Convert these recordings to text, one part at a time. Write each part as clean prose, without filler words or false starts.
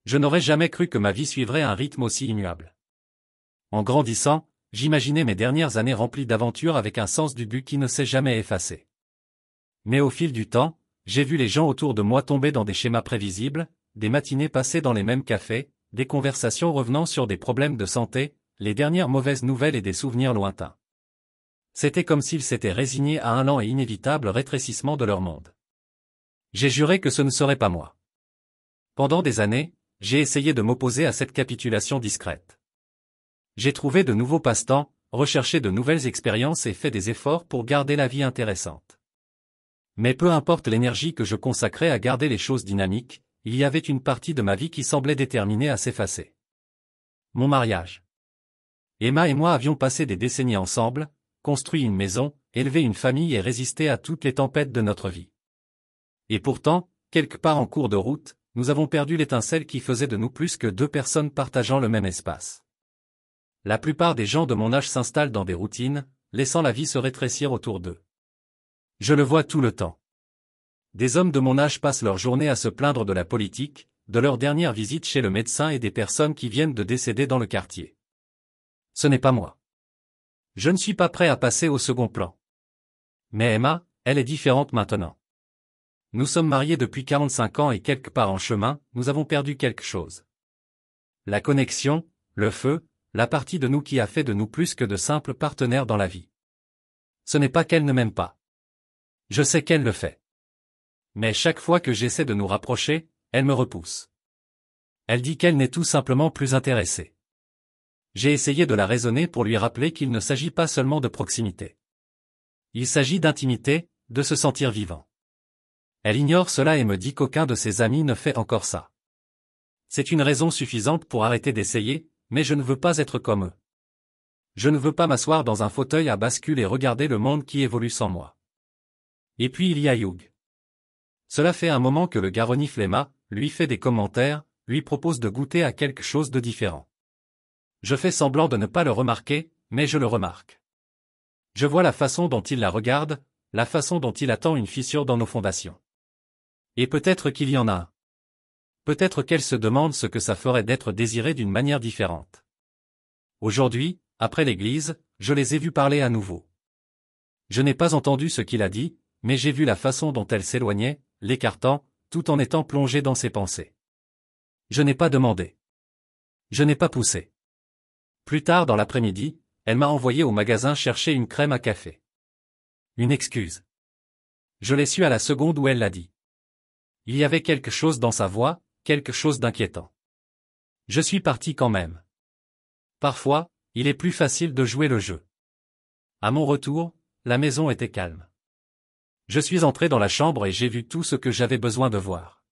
Je n'aurais jamais cru que ma vie suivrait un rythme aussi immuable. En grandissant, j'imaginais mes dernières années remplies d'aventures avec un sens du but qui ne s'est jamais effacé. Mais au fil du temps, j'ai vu les gens autour de moi tomber dans des schémas prévisibles, des matinées passées dans les mêmes cafés, des conversations revenant sur des problèmes de santé, les dernières mauvaises nouvelles et des souvenirs lointains. C'était comme s'ils s'étaient résignés à un lent et inévitable rétrécissement de leur monde. J'ai juré que ce ne serait pas moi. Pendant des années, j'ai essayé de m'opposer à cette capitulation discrète. J'ai trouvé de nouveaux passe-temps, recherché de nouvelles expériences et fait des efforts pour garder la vie intéressante. Mais peu importe l'énergie que je consacrais à garder les choses dynamiques, il y avait une partie de ma vie qui semblait déterminée à s'effacer. Mon mariage. Emma et moi avions passé des décennies ensemble, construit une maison, élevé une famille et résisté à toutes les tempêtes de notre vie. Et pourtant, quelque part en cours de route, nous avons perdu l'étincelle qui faisait de nous plus que deux personnes partageant le même espace. La plupart des gens de mon âge s'installent dans des routines, laissant la vie se rétrécir autour d'eux. Je le vois tout le temps. Des hommes de mon âge passent leur journée à se plaindre de la politique, de leur dernière visite chez le médecin et des personnes qui viennent de décéder dans le quartier. Ce n'est pas moi. Je ne suis pas prêt à passer au second plan. Mais Emma, elle est différente maintenant. Nous sommes mariés depuis 45 ans et quelque part en chemin, nous avons perdu quelque chose. La connexion, le feu, la partie de nous qui a fait de nous plus que de simples partenaires dans la vie. Ce n'est pas qu'elle ne m'aime pas. Je sais qu'elle le fait. Mais chaque fois que j'essaie de nous rapprocher, elle me repousse. Elle dit qu'elle n'est tout simplement plus intéressée. J'ai essayé de la raisonner pour lui rappeler qu'il ne s'agit pas seulement de proximité. Il s'agit d'intimité, de se sentir vivant. Elle ignore cela et me dit qu'aucun de ses amis ne fait encore ça. C'est une raison suffisante pour arrêter d'essayer, mais je ne veux pas être comme eux. Je ne veux pas m'asseoir dans un fauteuil à bascule et regarder le monde qui évolue sans moi. Et puis il y a Hugh. Cela fait un moment que le gars renifle Emma, lui fait des commentaires, lui propose de goûter à quelque chose de différent. Je fais semblant de ne pas le remarquer, mais je le remarque. Je vois la façon dont il la regarde, la façon dont il attend une fissure dans nos fondations. Et peut-être qu'il y en a un. Peut-être qu'elle se demande ce que ça ferait d'être désirée d'une manière différente. Aujourd'hui, après l'église, je les ai vus parler à nouveau. Je n'ai pas entendu ce qu'il a dit, mais j'ai vu la façon dont elle s'éloignait, l'écartant, tout en étant plongée dans ses pensées. Je n'ai pas demandé. Je n'ai pas poussé. Plus tard dans l'après-midi, elle m'a envoyé au magasin chercher une crème à café. Une excuse. Je l'ai su à la seconde où elle l'a dit. Il y avait quelque chose dans sa voix, quelque chose d'inquiétant. Je suis parti quand même. Parfois, il est plus facile de jouer le jeu. À mon retour, la maison était calme. Je suis entré dans la chambre et j'ai vu tout ce que j'avais besoin de voir.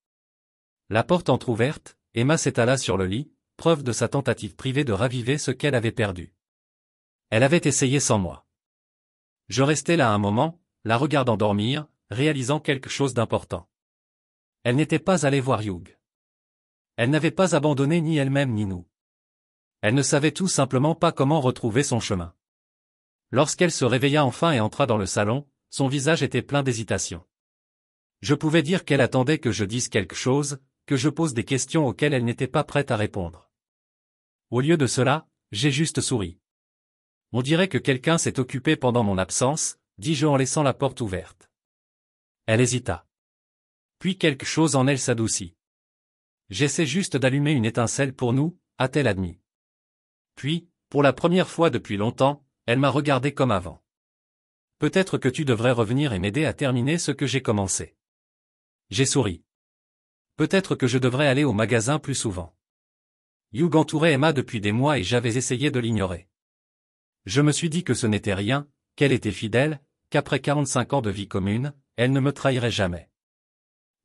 La porte entr'ouverte, Emma s'étala sur le lit, preuve de sa tentative privée de raviver ce qu'elle avait perdu. Elle avait essayé sans moi. Je restais là un moment, la regardant dormir, réalisant quelque chose d'important. Elle n'était pas allée voir Hugh. Elle n'avait pas abandonné ni elle-même ni nous. Elle ne savait tout simplement pas comment retrouver son chemin. Lorsqu'elle se réveilla enfin et entra dans le salon, son visage était plein d'hésitation. Je pouvais dire qu'elle attendait que je dise quelque chose, que je pose des questions auxquelles elle n'était pas prête à répondre. Au lieu de cela, j'ai juste souri. On dirait que quelqu'un s'est occupé pendant mon absence, dis-je en laissant la porte ouverte. Elle hésita. Puis quelque chose en elle s'adoucit. J'essaie juste d'allumer une étincelle pour nous, a-t-elle admis. Puis, pour la première fois depuis longtemps, elle m'a regardé comme avant. Peut-être que tu devrais revenir et m'aider à terminer ce que j'ai commencé. J'ai souri. Peut-être que je devrais aller au magasin plus souvent. Hugh entourait Emma depuis des mois et j'avais essayé de l'ignorer. Je me suis dit que ce n'était rien, qu'elle était fidèle, qu'après 45 ans de vie commune, elle ne me trahirait jamais.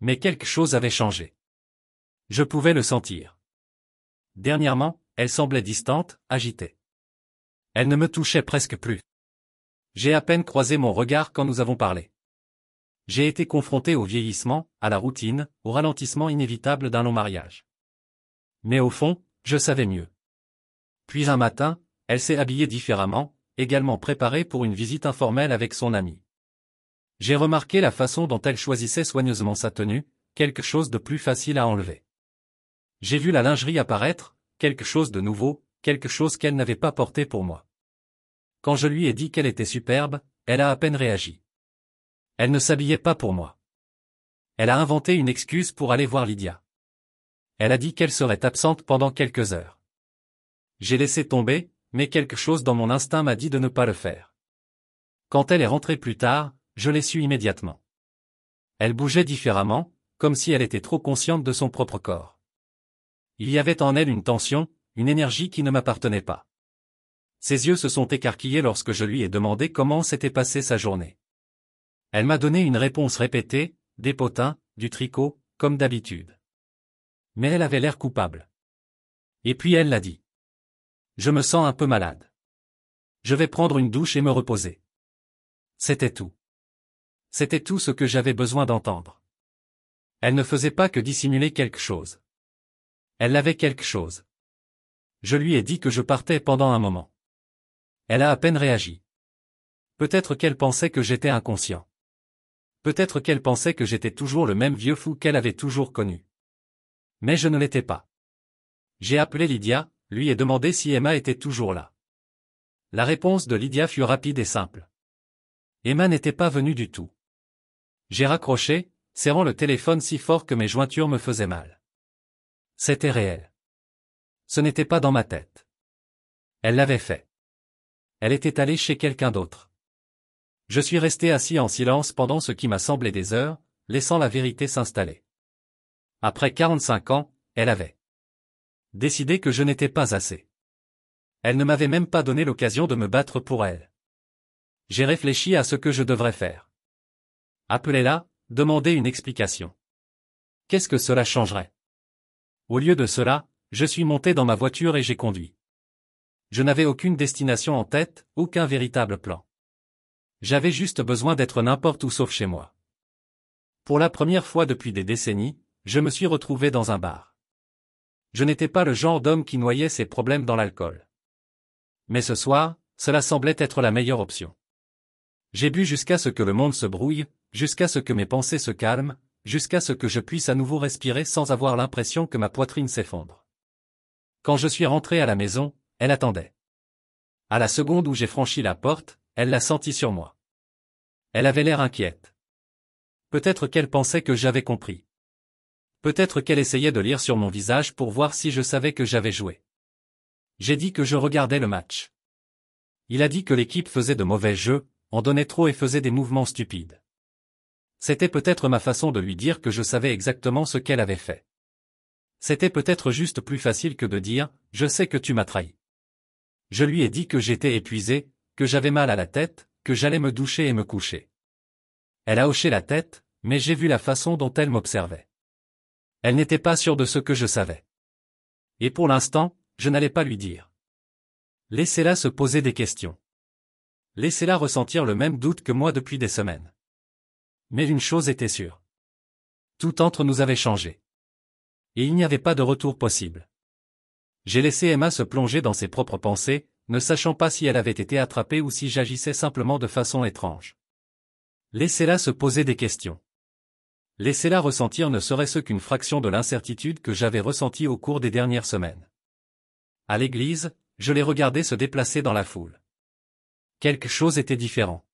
Mais quelque chose avait changé. Je pouvais le sentir. Dernièrement, elle semblait distante, agitée. Elle ne me touchait presque plus. J'ai à peine croisé mon regard quand nous avons parlé. J'ai été confronté au vieillissement, à la routine, au ralentissement inévitable d'un long mariage. Mais au fond, je savais mieux. Puis un matin, elle s'est habillée différemment, également préparée pour une visite informelle avec son ami. J'ai remarqué la façon dont elle choisissait soigneusement sa tenue, quelque chose de plus facile à enlever. J'ai vu la lingerie apparaître, quelque chose de nouveau, quelque chose qu'elle n'avait pas porté pour moi. Quand je lui ai dit qu'elle était superbe, elle a à peine réagi. Elle ne s'habillait pas pour moi. Elle a inventé une excuse pour aller voir Lydia. Elle a dit qu'elle serait absente pendant quelques heures. J'ai laissé tomber, mais quelque chose dans mon instinct m'a dit de ne pas le faire. Quand elle est rentrée plus tard, je l'ai su immédiatement. Elle bougeait différemment, comme si elle était trop consciente de son propre corps. Il y avait en elle une tension, une énergie qui ne m'appartenait pas. Ses yeux se sont écarquillés lorsque je lui ai demandé comment s'était passée sa journée. Elle m'a donné une réponse répétée, des potins, du tricot, comme d'habitude. Mais elle avait l'air coupable. Et puis elle l'a dit. Je me sens un peu malade. Je vais prendre une douche et me reposer. C'était tout. C'était tout ce que j'avais besoin d'entendre. Elle ne faisait pas que dissimuler quelque chose. Elle avait quelque chose. Je lui ai dit que je partais pendant un moment. Elle a à peine réagi. Peut-être qu'elle pensait que j'étais inconscient. Peut-être qu'elle pensait que j'étais toujours le même vieux fou qu'elle avait toujours connu. Mais je ne l'étais pas. J'ai appelé Lydia, lui ai demandé si Emma était toujours là. La réponse de Lydia fut rapide et simple. Emma n'était pas venue du tout. J'ai raccroché, serrant le téléphone si fort que mes jointures me faisaient mal. C'était réel. Ce n'était pas dans ma tête. Elle l'avait fait. Elle était allée chez quelqu'un d'autre. Je suis resté assis en silence pendant ce qui m'a semblé des heures, laissant la vérité s'installer. Après 45 ans, elle avait décidé que je n'étais pas assez. Elle ne m'avait même pas donné l'occasion de me battre pour elle. J'ai réfléchi à ce que je devrais faire. Appelez-la, demander une explication. Qu'est-ce que cela changerait? Au lieu de cela, je suis monté dans ma voiture et j'ai conduit. Je n'avais aucune destination en tête, aucun véritable plan. J'avais juste besoin d'être n'importe où sauf chez moi. Pour la première fois depuis des décennies, je me suis retrouvé dans un bar. Je n'étais pas le genre d'homme qui noyait ses problèmes dans l'alcool. Mais ce soir, cela semblait être la meilleure option. J'ai bu jusqu'à ce que le monde se brouille, jusqu'à ce que mes pensées se calment, jusqu'à ce que je puisse à nouveau respirer sans avoir l'impression que ma poitrine s'effondre. Quand je suis rentré à la maison, elle attendait. À la seconde où j'ai franchi la porte, elle l'a senti sur moi. Elle avait l'air inquiète. Peut-être qu'elle pensait que j'avais compris. Peut-être qu'elle essayait de lire sur mon visage pour voir si je savais que j'avais joué. J'ai dit que je regardais le match. Il a dit que l'équipe faisait de mauvais jeux, en donnait trop et faisait des mouvements stupides. C'était peut-être ma façon de lui dire que je savais exactement ce qu'elle avait fait. C'était peut-être juste plus facile que de dire « Je sais que tu m'as trahi ». Je lui ai dit que j'étais épuisé, que j'avais mal à la tête, que j'allais me doucher et me coucher. Elle a hoché la tête, mais j'ai vu la façon dont elle m'observait. Elle n'était pas sûre de ce que je savais. Et pour l'instant, je n'allais pas lui dire. Laissez-la se poser des questions. Laissez-la ressentir le même doute que moi depuis des semaines. Mais une chose était sûre. Tout entre nous avait changé. Et il n'y avait pas de retour possible. J'ai laissé Emma se plonger dans ses propres pensées, ne sachant pas si elle avait été attrapée ou si j'agissais simplement de façon étrange. Laissez-la se poser des questions. Laissez-la ressentir ne serait-ce qu'une fraction de l'incertitude que j'avais ressentie au cours des dernières semaines. À l'église, je l'ai regardée se déplacer dans la foule. Quelque chose était différent.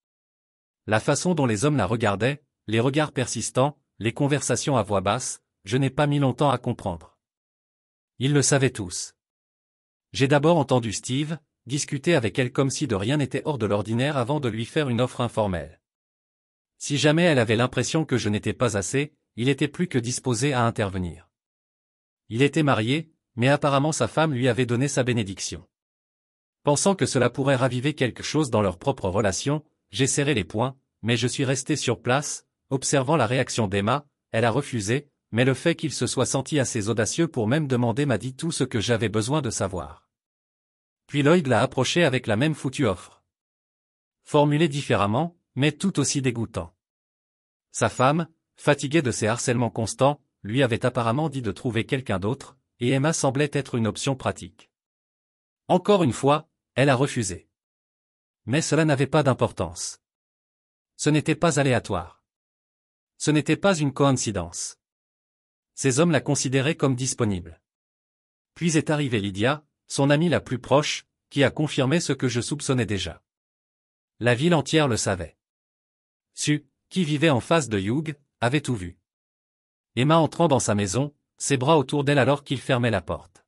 La façon dont les hommes la regardaient, les regards persistants, les conversations à voix basse, je n'ai pas mis longtemps à comprendre. Ils le savaient tous. J'ai d'abord entendu Steve discuter avec elle comme si de rien n'était hors de l'ordinaire avant de lui faire une offre informelle. Si jamais elle avait l'impression que je n'étais pas assez, il était plus que disposé à intervenir. Il était marié, mais apparemment sa femme lui avait donné sa bénédiction. Pensant que cela pourrait raviver quelque chose dans leur propre relation, j'ai serré les poings, mais je suis resté sur place, observant la réaction d'Emma. Elle a refusé, mais le fait qu'il se soit senti assez audacieux pour même demander m'a dit tout ce que j'avais besoin de savoir. Puis Lloyd l'a approché avec la même foutue offre. Formulée différemment, mais tout aussi dégoûtant. Sa femme, fatiguée de ses harcèlements constants, lui avait apparemment dit de trouver quelqu'un d'autre, et Emma semblait être une option pratique. Encore une fois, elle a refusé. Mais cela n'avait pas d'importance. Ce n'était pas aléatoire. Ce n'était pas une coïncidence. Ces hommes la considéraient comme disponible. Puis est arrivée Lydia, son amie la plus proche, qui a confirmé ce que je soupçonnais déjà. La ville entière le savait. Sue, qui vivait en face de Hugh, avait tout vu. Emma entrant dans sa maison, ses bras autour d'elle alors qu'il fermait la porte.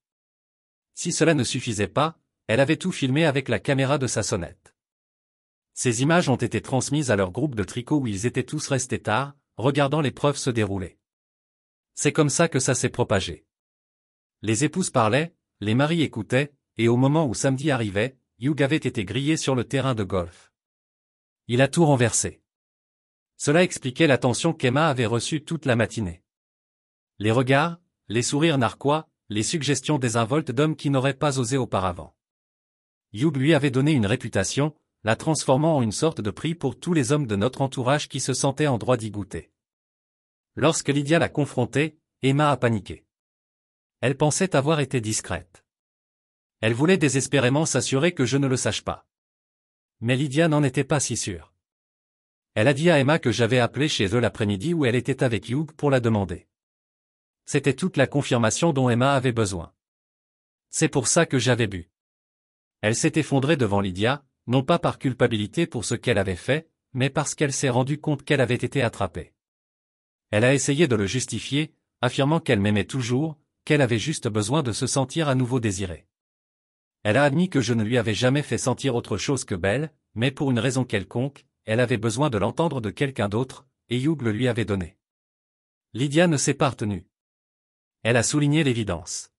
Si cela ne suffisait pas, elle avait tout filmé avec la caméra de sa sonnette. Ces images ont été transmises à leur groupe de tricot où ils étaient tous restés tard, regardant l'épreuve se dérouler. C'est comme ça que ça s'est propagé. Les épouses parlaient, les maris écoutaient, et au moment où samedi arrivait, Hugh avait été grillé sur le terrain de golf. Il a tout renversé. Cela expliquait l'attention qu'Emma avait reçue toute la matinée. Les regards, les sourires narquois, les suggestions désinvoltes d'hommes qui n'auraient pas osé auparavant. Hugh lui avait donné une réputation, la transformant en une sorte de prix pour tous les hommes de notre entourage qui se sentaient en droit d'y goûter. Lorsque Lydia l'a confrontée, Emma a paniqué. Elle pensait avoir été discrète. Elle voulait désespérément s'assurer que je ne le sache pas. Mais Lydia n'en était pas si sûre. Elle a dit à Emma que j'avais appelé chez eux l'après-midi où elle était avec Hugh pour la demander. C'était toute la confirmation dont Emma avait besoin. C'est pour ça que j'avais bu. Elle s'est effondrée devant Lydia, non pas par culpabilité pour ce qu'elle avait fait, mais parce qu'elle s'est rendue compte qu'elle avait été attrapée. Elle a essayé de le justifier, affirmant qu'elle m'aimait toujours, qu'elle avait juste besoin de se sentir à nouveau désirée. Elle a admis que je ne lui avais jamais fait sentir autre chose que belle, mais pour une raison quelconque, elle avait besoin de l'entendre de quelqu'un d'autre, et Hugh le lui avait donné. Lydia ne s'est pas retenue. Elle a souligné l'évidence.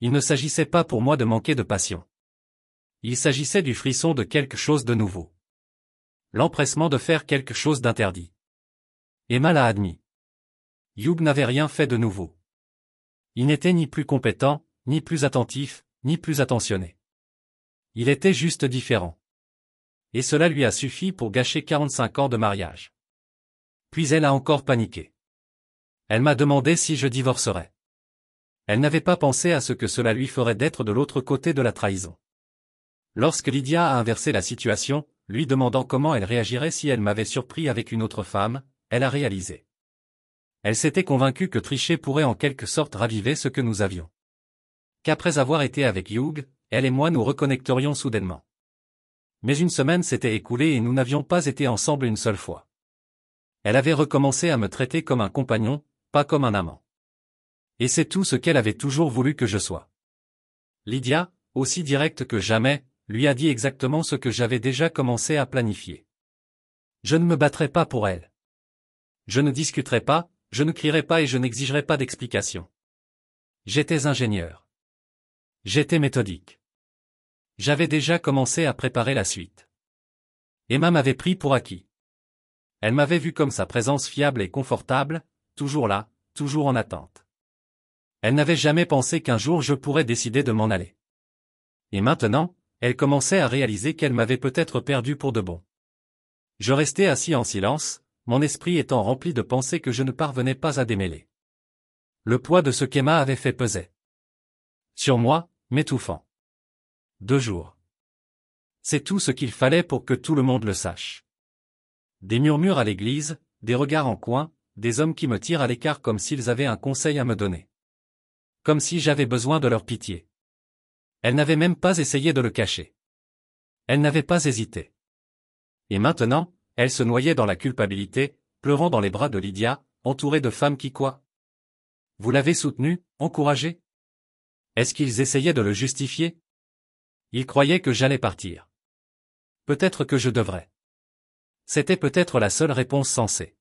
Il ne s'agissait pas pour moi de manquer de passion. Il s'agissait du frisson de quelque chose de nouveau. L'empressement de faire quelque chose d'interdit. Emma l'a admis. Hugh n'avait rien fait de nouveau. Il n'était ni plus compétent, ni plus attentif, ni plus attentionné. Il était juste différent. Et cela lui a suffi pour gâcher 45 ans de mariage. Puis elle a encore paniqué. Elle m'a demandé si je divorcerais. Elle n'avait pas pensé à ce que cela lui ferait d'être de l'autre côté de la trahison. Lorsque Lydia a inversé la situation, lui demandant comment elle réagirait si elle m'avait surpris avec une autre femme, elle a réalisé. Elle s'était convaincue que tricher pourrait en quelque sorte raviver ce que nous avions. Qu'après avoir été avec Hugh, elle et moi nous reconnecterions soudainement. Mais une semaine s'était écoulée et nous n'avions pas été ensemble une seule fois. Elle avait recommencé à me traiter comme un compagnon, pas comme un amant. Et c'est tout ce qu'elle avait toujours voulu que je sois. Lydia, aussi directe que jamais, lui a dit exactement ce que j'avais déjà commencé à planifier. Je ne me battrai pas pour elle. Je ne discuterai pas, je ne crierai pas et je n'exigerai pas d'explications. J'étais ingénieur. J'étais méthodique. J'avais déjà commencé à préparer la suite. Emma m'avait pris pour acquis. Elle m'avait vu comme sa présence fiable et confortable, toujours là, toujours en attente. Elle n'avait jamais pensé qu'un jour je pourrais décider de m'en aller. Et maintenant, elle commençait à réaliser qu'elle m'avait peut-être perdu pour de bon. Je restais assis en silence, mon esprit étant rempli de pensées que je ne parvenais pas à démêler. Le poids de ce qu'Emma avait fait pesait sur moi, m'étouffant. 2 jours. C'est tout ce qu'il fallait pour que tout le monde le sache. Des murmures à l'église, des regards en coin, des hommes qui me tirent à l'écart comme s'ils avaient un conseil à me donner. Comme si j'avais besoin de leur pitié. Elle n'avait même pas essayé de le cacher. Elle n'avait pas hésité. Et maintenant, elle se noyait dans la culpabilité, pleurant dans les bras de Lydia, entourée de femmes qui quoi? Vous l'avez soutenu, encouragé? Est-ce qu'ils essayaient de le justifier? Ils croyaient que j'allais partir. Peut-être que je devrais. C'était peut-être la seule réponse sensée.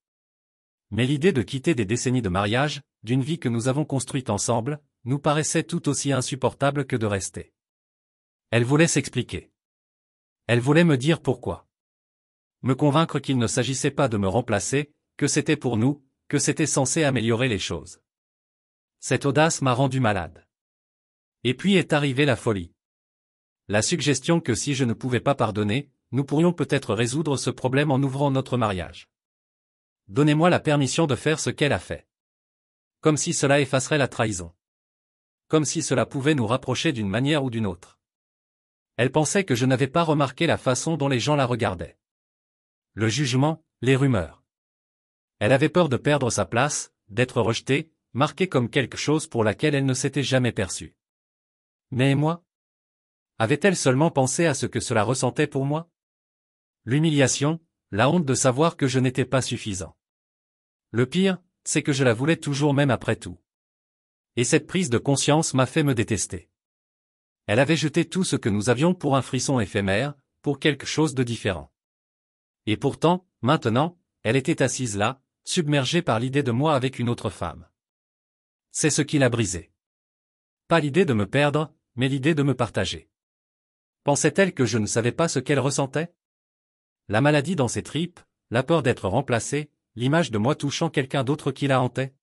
Mais l'idée de quitter des décennies de mariage, d'une vie que nous avons construite ensemble, nous paraissait tout aussi insupportable que de rester. Elle voulait s'expliquer. Elle voulait me dire pourquoi. Me convaincre qu'il ne s'agissait pas de me remplacer, que c'était pour nous, que c'était censé améliorer les choses. Cette audace m'a rendu malade. Et puis est arrivée la folie. La suggestion que si je ne pouvais pas pardonner, nous pourrions peut-être résoudre ce problème en ouvrant notre mariage. Donnez-moi la permission de faire ce qu'elle a fait. Comme si cela effacerait la trahison. Comme si cela pouvait nous rapprocher d'une manière ou d'une autre. Elle pensait que je n'avais pas remarqué la façon dont les gens la regardaient. Le jugement, les rumeurs. Elle avait peur de perdre sa place, d'être rejetée, marquée comme quelque chose pour laquelle elle ne s'était jamais perçue. Mais moi? Avait-elle seulement pensé à ce que cela ressentait pour moi? L'humiliation, la honte de savoir que je n'étais pas suffisant. Le pire, c'est que je la voulais toujours même après tout. Et cette prise de conscience m'a fait me détester. Elle avait jeté tout ce que nous avions pour un frisson éphémère, pour quelque chose de différent. Et pourtant, maintenant, elle était assise là, submergée par l'idée de moi avec une autre femme. C'est ce qui l'a brisée. Pas l'idée de me perdre, mais l'idée de me partager. Pensait-elle que je ne savais pas ce qu'elle ressentait? La maladie dans ses tripes, la peur d'être remplacée, l'image de moi touchant quelqu'un d'autre qui la hantait.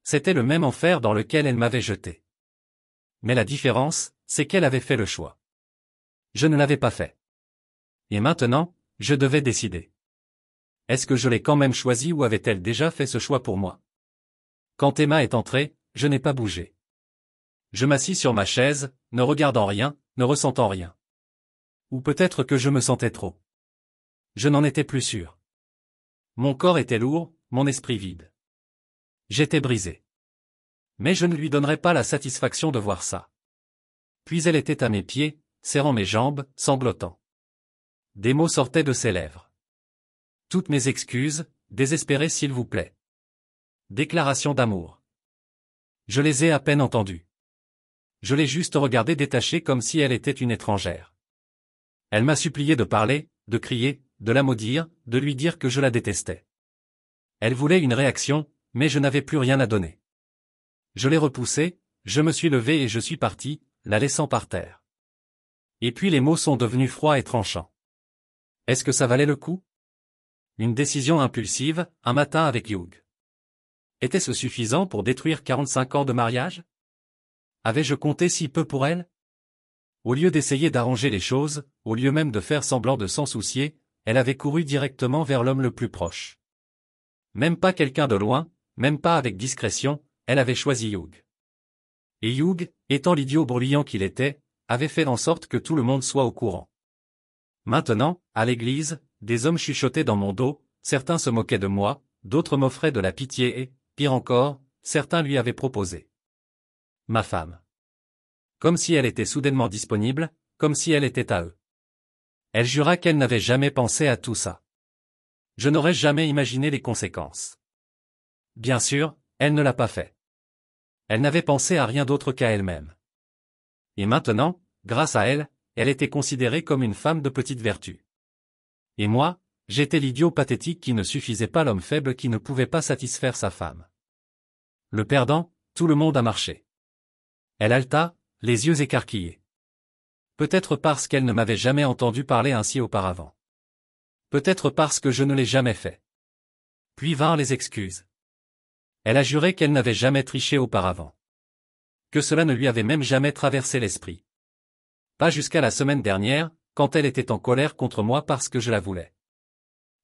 C'était le même enfer dans lequel elle m'avait jeté. Mais la différence, c'est qu'elle avait fait le choix. Je ne l'avais pas fait. Et maintenant, je devais décider. Est-ce que je l'ai quand même choisi ou avait-elle déjà fait ce choix pour moi? Quand Emma est entrée, je n'ai pas bougé. Je m'assis sur ma chaise, ne regardant rien, ne ressentant rien. Ou peut-être que je me sentais trop. Je n'en étais plus sûr. Mon corps était lourd, mon esprit vide. J'étais brisé. Mais je ne lui donnerais pas la satisfaction de voir ça. Puis elle était à mes pieds, serrant mes jambes, sanglotant. Des mots sortaient de ses lèvres. Toutes mes excuses, désespérées s'il vous plaît. Déclaration d'amour. Je les ai à peine entendues. Je l'ai juste regardée détachée comme si elle était une étrangère. Elle m'a supplié de parler, de crier, de la maudire, de lui dire que je la détestais. Elle voulait une réaction, mais je n'avais plus rien à donner. Je l'ai repoussée, je me suis levé et je suis parti, la laissant par terre. Et puis les mots sont devenus froids et tranchants. Est-ce que ça valait le coup? Une décision impulsive, un matin avec Hugh. Était-ce suffisant pour détruire 45 ans de mariage? Avais-je compté si peu pour elle? Au lieu d'essayer d'arranger les choses, au lieu même de faire semblant de s'en soucier, elle avait couru directement vers l'homme le plus proche. Même pas quelqu'un de loin, même pas avec discrétion, elle avait choisi Hugh. Et Hugh, étant l'idiot bruyant qu'il était, avait fait en sorte que tout le monde soit au courant. Maintenant, à l'église, des hommes chuchotaient dans mon dos, certains se moquaient de moi, d'autres m'offraient de la pitié et, pire encore, certains lui avaient proposé ma femme. Comme si elle était soudainement disponible, comme si elle était à eux. Elle jura qu'elle n'avait jamais pensé à tout ça. Je n'aurais jamais imaginé les conséquences. Bien sûr, elle ne l'a pas fait. Elle n'avait pensé à rien d'autre qu'à elle-même. Et maintenant, grâce à elle, elle était considérée comme une femme de petite vertu. Et moi, j'étais l'idiot pathétique qui ne suffisait pas, l'homme faible qui ne pouvait pas satisfaire sa femme. Le perdant, tout le monde a marché. Elle haleta, les yeux écarquillés. Peut-être parce qu'elle ne m'avait jamais entendu parler ainsi auparavant. Peut-être parce que je ne l'ai jamais fait. Puis vinrent les excuses. Elle a juré qu'elle n'avait jamais triché auparavant. Que cela ne lui avait même jamais traversé l'esprit. Pas jusqu'à la semaine dernière, quand elle était en colère contre moi parce que je la voulais.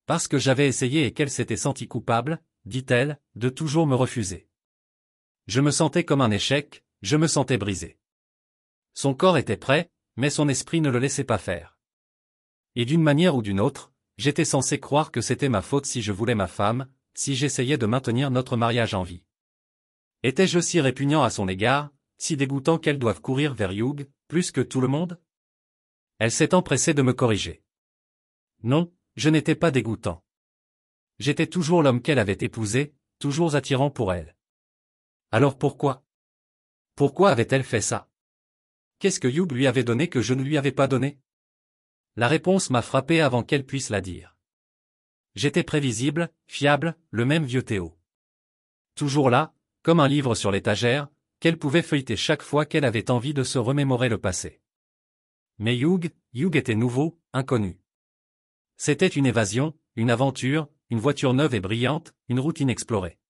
Parce que j'avais essayé et qu'elle s'était sentie coupable, dit-elle, de toujours me refuser. Je me sentais comme un échec, je me sentais brisé. Son corps était prêt, mais son esprit ne le laissait pas faire. Et d'une manière ou d'une autre, j'étais censé croire que c'était ma faute si je voulais ma femme, si j'essayais de maintenir notre mariage en vie. Étais-je si répugnant à son égard, si dégoûtant qu'elle doive courir vers Hugh, plus que tout le monde? Elle s'est empressée de me corriger. Non, je n'étais pas dégoûtant. J'étais toujours l'homme qu'elle avait épousé, toujours attirant pour elle. Alors pourquoi? Pourquoi avait-elle fait ça? Qu'est-ce que Hugh lui avait donné que je ne lui avais pas donné? La réponse m'a frappé avant qu'elle puisse la dire. J'étais prévisible, fiable, le même vieux Théo. Toujours là, comme un livre sur l'étagère, qu'elle pouvait feuilleter chaque fois qu'elle avait envie de se remémorer le passé. Mais Hugh était nouveau, inconnu. C'était une évasion, une aventure, une voiture neuve et brillante, une route inexplorée.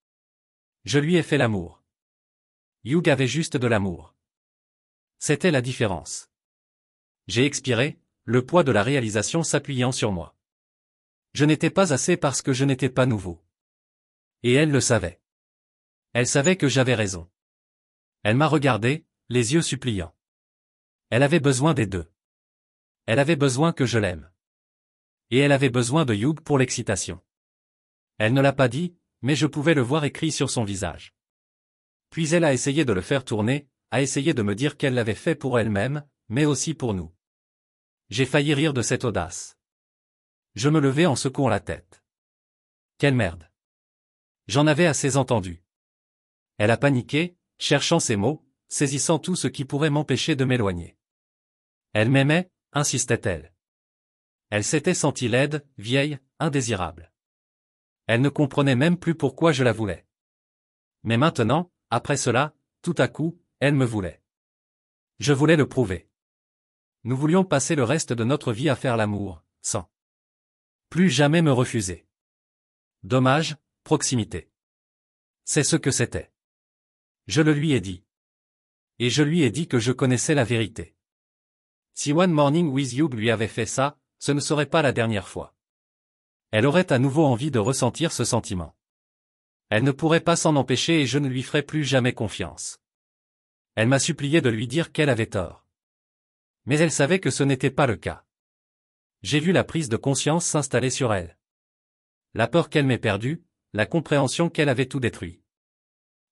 Je lui ai fait l'amour. Hugh avait juste de l'amour. C'était la différence. J'ai expiré, le poids de la réalisation s'appuyant sur moi. Je n'étais pas assez parce que je n'étais pas nouveau. Et elle le savait. Elle savait que j'avais raison. Elle m'a regardé, les yeux suppliants. Elle avait besoin des deux. Elle avait besoin que je l'aime. Et elle avait besoin de Hugh pour l'excitation. Elle ne l'a pas dit, mais je pouvais le voir écrit sur son visage. Puis elle a essayé de le faire tourner, a essayé de me dire qu'elle l'avait fait pour elle-même, mais aussi pour nous. J'ai failli rire de cette audace. Je me levai en secouant la tête. Quelle merde. J'en avais assez entendu. Elle a paniqué, cherchant ses mots, saisissant tout ce qui pourrait m'empêcher de m'éloigner. Elle m'aimait, insistait-elle. Elle s'était sentie laide, vieille, indésirable. Elle ne comprenait même plus pourquoi je la voulais. Mais maintenant, après cela, tout à coup, elle me voulait. Je voulais le prouver. Nous voulions passer le reste de notre vie à faire l'amour, sans plus jamais me refuser. Dommage, proximité. C'est ce que c'était. Je le lui ai dit. Et je lui ai dit que je connaissais la vérité. Si One Morning with You lui avait fait ça, ce ne serait pas la dernière fois. Elle aurait à nouveau envie de ressentir ce sentiment. Elle ne pourrait pas s'en empêcher et je ne lui ferai plus jamais confiance. Elle m'a supplié de lui dire qu'elle avait tort. Mais elle savait que ce n'était pas le cas. J'ai vu la prise de conscience s'installer sur elle. La peur qu'elle m'ait perdue, la compréhension qu'elle avait tout détruit.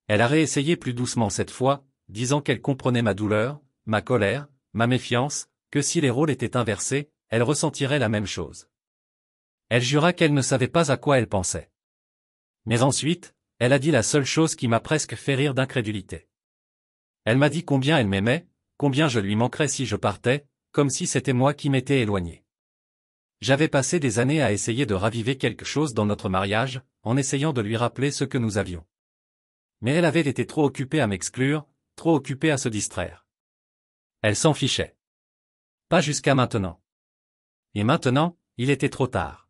Elle a réessayé plus doucement cette fois, disant qu'elle comprenait ma douleur, ma colère, ma méfiance, que si les rôles étaient inversés, elle ressentirait la même chose. Elle jura qu'elle ne savait pas à quoi elle pensait. Mais ensuite, elle a dit la seule chose qui m'a presque fait rire d'incrédulité. Elle m'a dit combien elle m'aimait, combien je lui manquerais si je partais, comme si c'était moi qui m'étais éloigné. J'avais passé des années à essayer de raviver quelque chose dans notre mariage, en essayant de lui rappeler ce que nous avions. Mais elle avait été trop occupée à m'exclure, trop occupée à se distraire. Elle s'en fichait. Pas jusqu'à maintenant. Et maintenant, il était trop tard.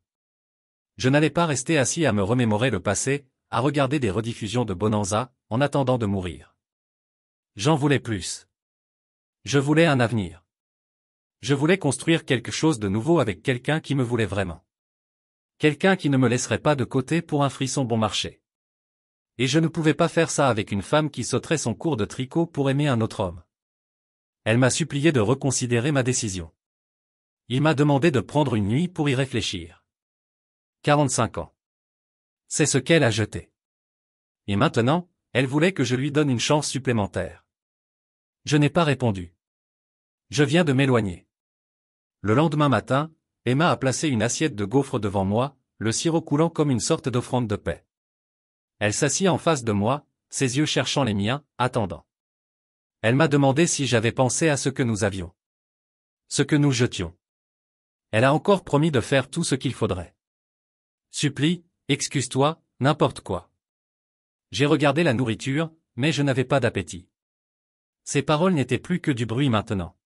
Je n'allais pas rester assis à me remémorer le passé, à regarder des rediffusions de Bonanza, en attendant de mourir. J'en voulais plus. Je voulais un avenir. Je voulais construire quelque chose de nouveau avec quelqu'un qui me voulait vraiment. Quelqu'un qui ne me laisserait pas de côté pour un frisson bon marché. Et je ne pouvais pas faire ça avec une femme qui sauterait son cours de tricot pour aimer un autre homme. Elle m'a supplié de reconsidérer ma décision. Il m'a demandé de prendre une nuit pour y réfléchir. 45 ans. C'est ce qu'elle a jeté. Et maintenant, elle voulait que je lui donne une chance supplémentaire. Je n'ai pas répondu. Je viens de m'éloigner. Le lendemain matin, Emma a placé une assiette de gaufres devant moi, le sirop coulant comme une sorte d'offrande de paix. Elle s'assit en face de moi, ses yeux cherchant les miens, attendant. Elle m'a demandé si j'avais pensé à ce que nous avions. Ce que nous jetions. Elle a encore promis de faire tout ce qu'il faudrait. Supplie, excuse-toi, n'importe quoi. J'ai regardé la nourriture, mais je n'avais pas d'appétit. Ses paroles n'étaient plus que du bruit maintenant.